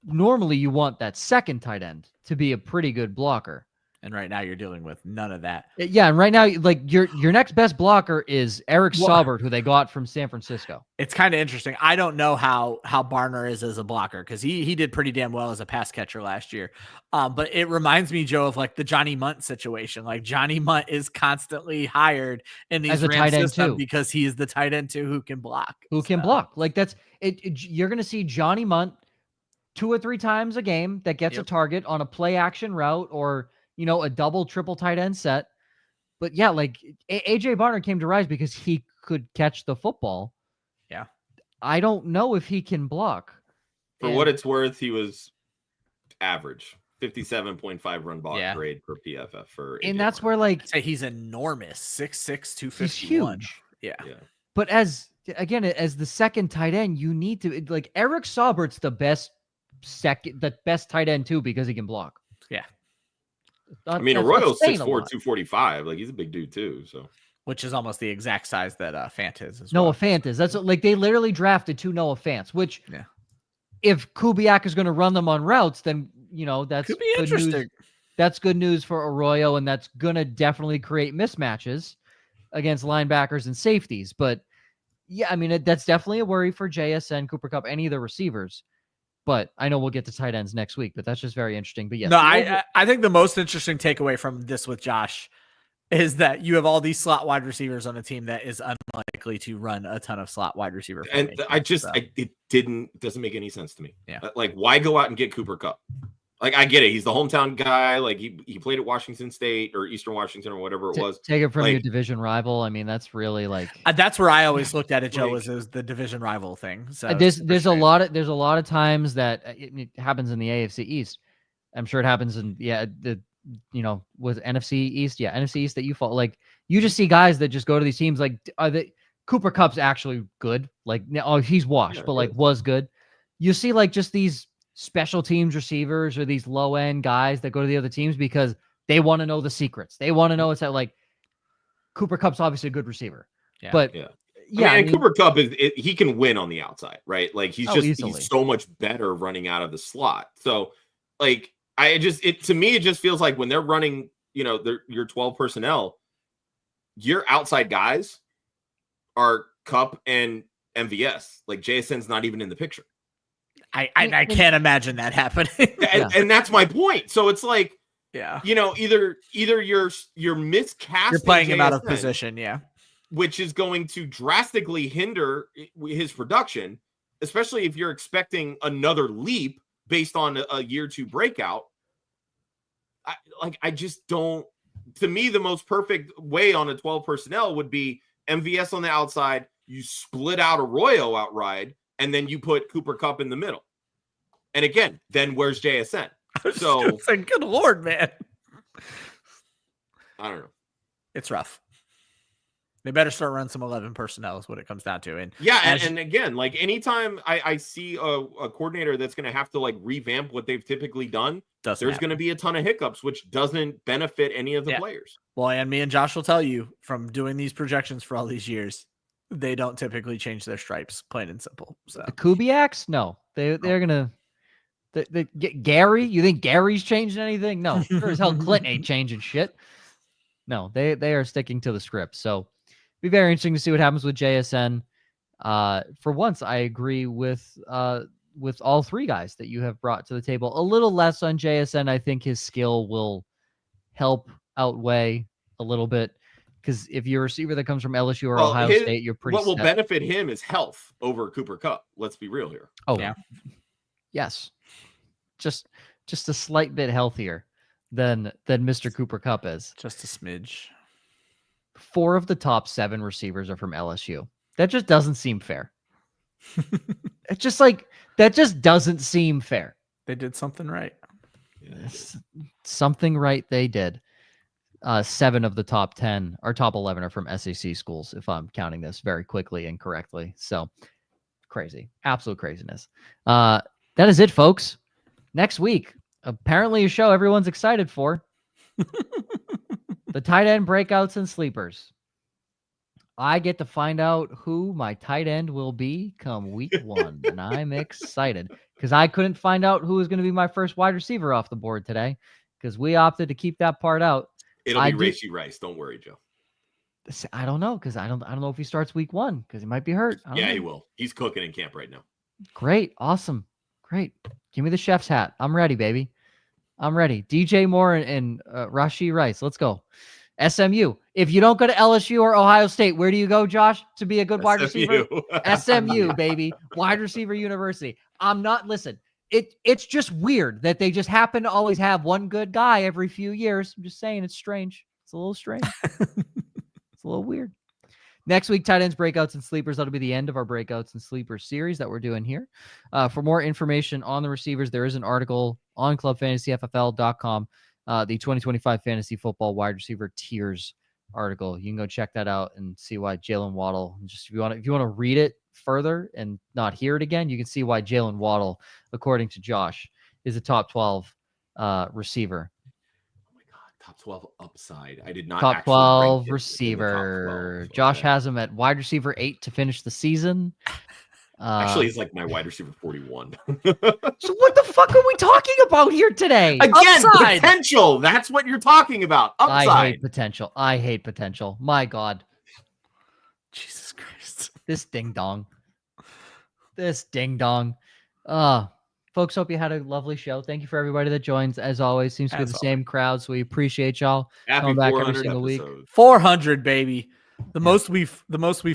normally you want that second tight end to be a pretty good blocker. And right now you're dealing with none of that. Yeah, and right now, like your next best blocker is Eric Saubert, who they got from San Francisco. It's kind of interesting. I don't know how Barner is as a blocker because he did pretty damn well as a pass catcher last year. But it reminds me, Joe, of like the Johnny Munt situation. Like Johnny Munt is constantly hired in these Rams system because he is the tight end too who can block. Like that's it. You're going to see Johnny Munt 2 or 3 times a game that gets a target on a play action route or a double, triple tight end set. But yeah, like AJ Barner came to rise because he could catch the football. Yeah. I don't know if he can block. For what it's worth, he was average. 57.5 run block grade per PFF for AJ and that's Barner. Where like I'd say he's enormous. 6'6", 251. He's huge. Yeah. But as the second tight end, you need to like Eric Saubert's the best tight end too because he can block. Yeah. I mean, Arroyo's 6'4", 245. Like he's a big dude too. So, which is almost the exact size that Fant is. Noah Fant is. That's like they literally drafted 2 Noah Fants. Which, if Kubiak is going to run them on routes, then that's could be interesting. News. That's good news for Arroyo, and that's going to definitely create mismatches against linebackers and safeties. But yeah, I mean that's definitely a worry for JSN, Cooper Kupp, any of the receivers. But I know we'll get to tight ends next week, but that's just very interesting. But yes, no, I think the most interesting takeaway from this with Josh is that you have all these slot wide receivers on a team that is unlikely to run a ton of slot wide receiver. And it doesn't make any sense to me. Yeah. Like why go out and get Cooper Kupp? Like I get it. He's the hometown guy. Like he played at Washington State or Eastern Washington or whatever it was. Take it from your division rival. I mean, that's really like that's where I always looked at it, Joe, was the division rival thing. So there's a lot of times that it happens in the AFC East. I'm sure it happens in with NFC East. Yeah, NFC East that you fall like you just see guys that just go to these teams like Cooper Kupp's actually good. Like he's washed, but like was good. You see like just these special teams receivers or these low end guys that go to the other teams because they want to know the secrets. They want to know it's that like Cooper Kupp's obviously a good receiver, but I mean, Cooper Kupp he can win on the outside, right? Like he's so much better running out of the slot. So like to me, it just feels like when they're running, your 12 personnel, your outside guys are Kupp and MVS. Like JSN's not even in the picture. I can't imagine that happening. and that's my point. So it's like, either you're miscasting, you're playing JSN, him out of position, which is going to drastically hinder his production, especially if you're expecting another leap based on a year 2 breakout. I just don't. To me, the most perfect way on a 12 personnel would be MVS on the outside. You split out Arroyo outright. And then you put Cooper Kupp in the middle. And again, then where's JSN? So good Lord, man. I don't know. It's rough. They better start running some 11 personnel is what it comes down to. And and again, like anytime I see a coordinator that's going to have to like revamp what they've typically done, there's going to be a ton of hiccups, which doesn't benefit any of the players. Well, and me and Josh will tell you from doing these projections for all these years, they don't typically change their stripes, plain and simple. So the Kubiaks, no, they're gonna. Gary, you think Gary's changing anything? No, sure as hell Clinton ain't changing shit. No, they are sticking to the script. So, be very interesting to see what happens with JSN. For once, I agree with all 3 guys that you have brought to the table. A little less on JSN. I think his skill will outweigh a little bit. Because if you're a receiver that comes from LSU or Ohio State, you're pretty. What will benefit him is health over Cooper Kupp. Let's be real here. Oh yeah, yes, just a slight bit healthier than Mr. Cooper Kupp is. Just a smidge. 4 of the top 7 receivers are from LSU. That just doesn't seem fair. It's just like that just doesn't seem fair. They did something right. Something right they did. 7 of the top 10 or top 11 are from SEC schools, if I'm counting this very quickly and correctly. So crazy, absolute craziness. That is it, folks. Next week, apparently a show everyone's excited for. The tight end breakouts and sleepers. I get to find out who my tight end will be come week 1, and I'm excited because I couldn't find out who was going to be my first wide receiver off the board today because we opted to keep that part out. It'll be Rashee Rice. Don't worry, Joe. I don't know because I don't know if he starts week 1 because he might be hurt. Yeah, he will. He's cooking in camp right now. Great, awesome, great. Give me the chef's hat. I'm ready, baby. I'm ready. DJ Moore and Rashee Rice. Let's go. SMU. If you don't go to LSU or Ohio State, where do you go, Josh, to be a good wide receiver? SMU, baby. Wide receiver university. Listen, it's just weird that they just happen to always have one good guy every few years. I'm just saying it's strange. It's a little strange. It's a little weird. Next week, tight ends, breakouts, and sleepers. That'll be the end of our breakouts and sleepers series that we're doing here. For more information on the receivers, there is an article on clubfantasyffl.com. The 2025 fantasy football wide receiver tiers article. You can go check that out and see why Jaylen Waddle. Just if you want to read it further and not hear it again, you can see why Jaylen Waddle, according to Josh, is a top 12 receiver. Oh my God, top 12 upside. I did not. Top 12 receiver. 12. Josh has him at wide receiver 8 to finish the season. Actually, he's like my wide receiver 41. So what the fuck are we talking about here today? Again, upside. Potential. That's what you're talking about. Upside. I hate potential. My God. Jesus Christ. This ding dong. Folks, hope you had a lovely show. Thank you for everybody that joins. As always, seems to be the same crowd, so we appreciate y'all coming back every single week. 400, baby. The most we've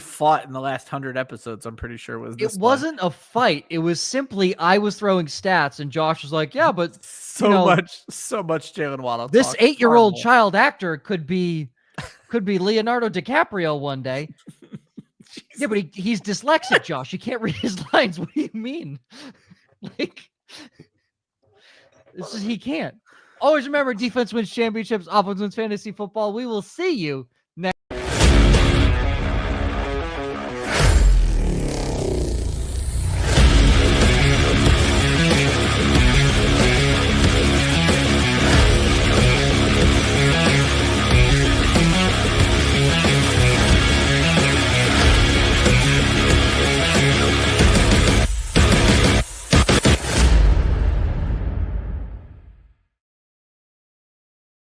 fought in the last 100 episodes, I'm pretty sure, was this. It wasn't a fight. It was simply I was throwing stats, and Josh was like, "Yeah, but so much Jaylen Waddle. This 8-year-old child actor could be Leonardo DiCaprio one day." Yeah, but he's dyslexic, Josh. You can't read his lines. What do you mean? Like, he can't. Always remember, defense wins championships, offense wins fantasy football. We will see you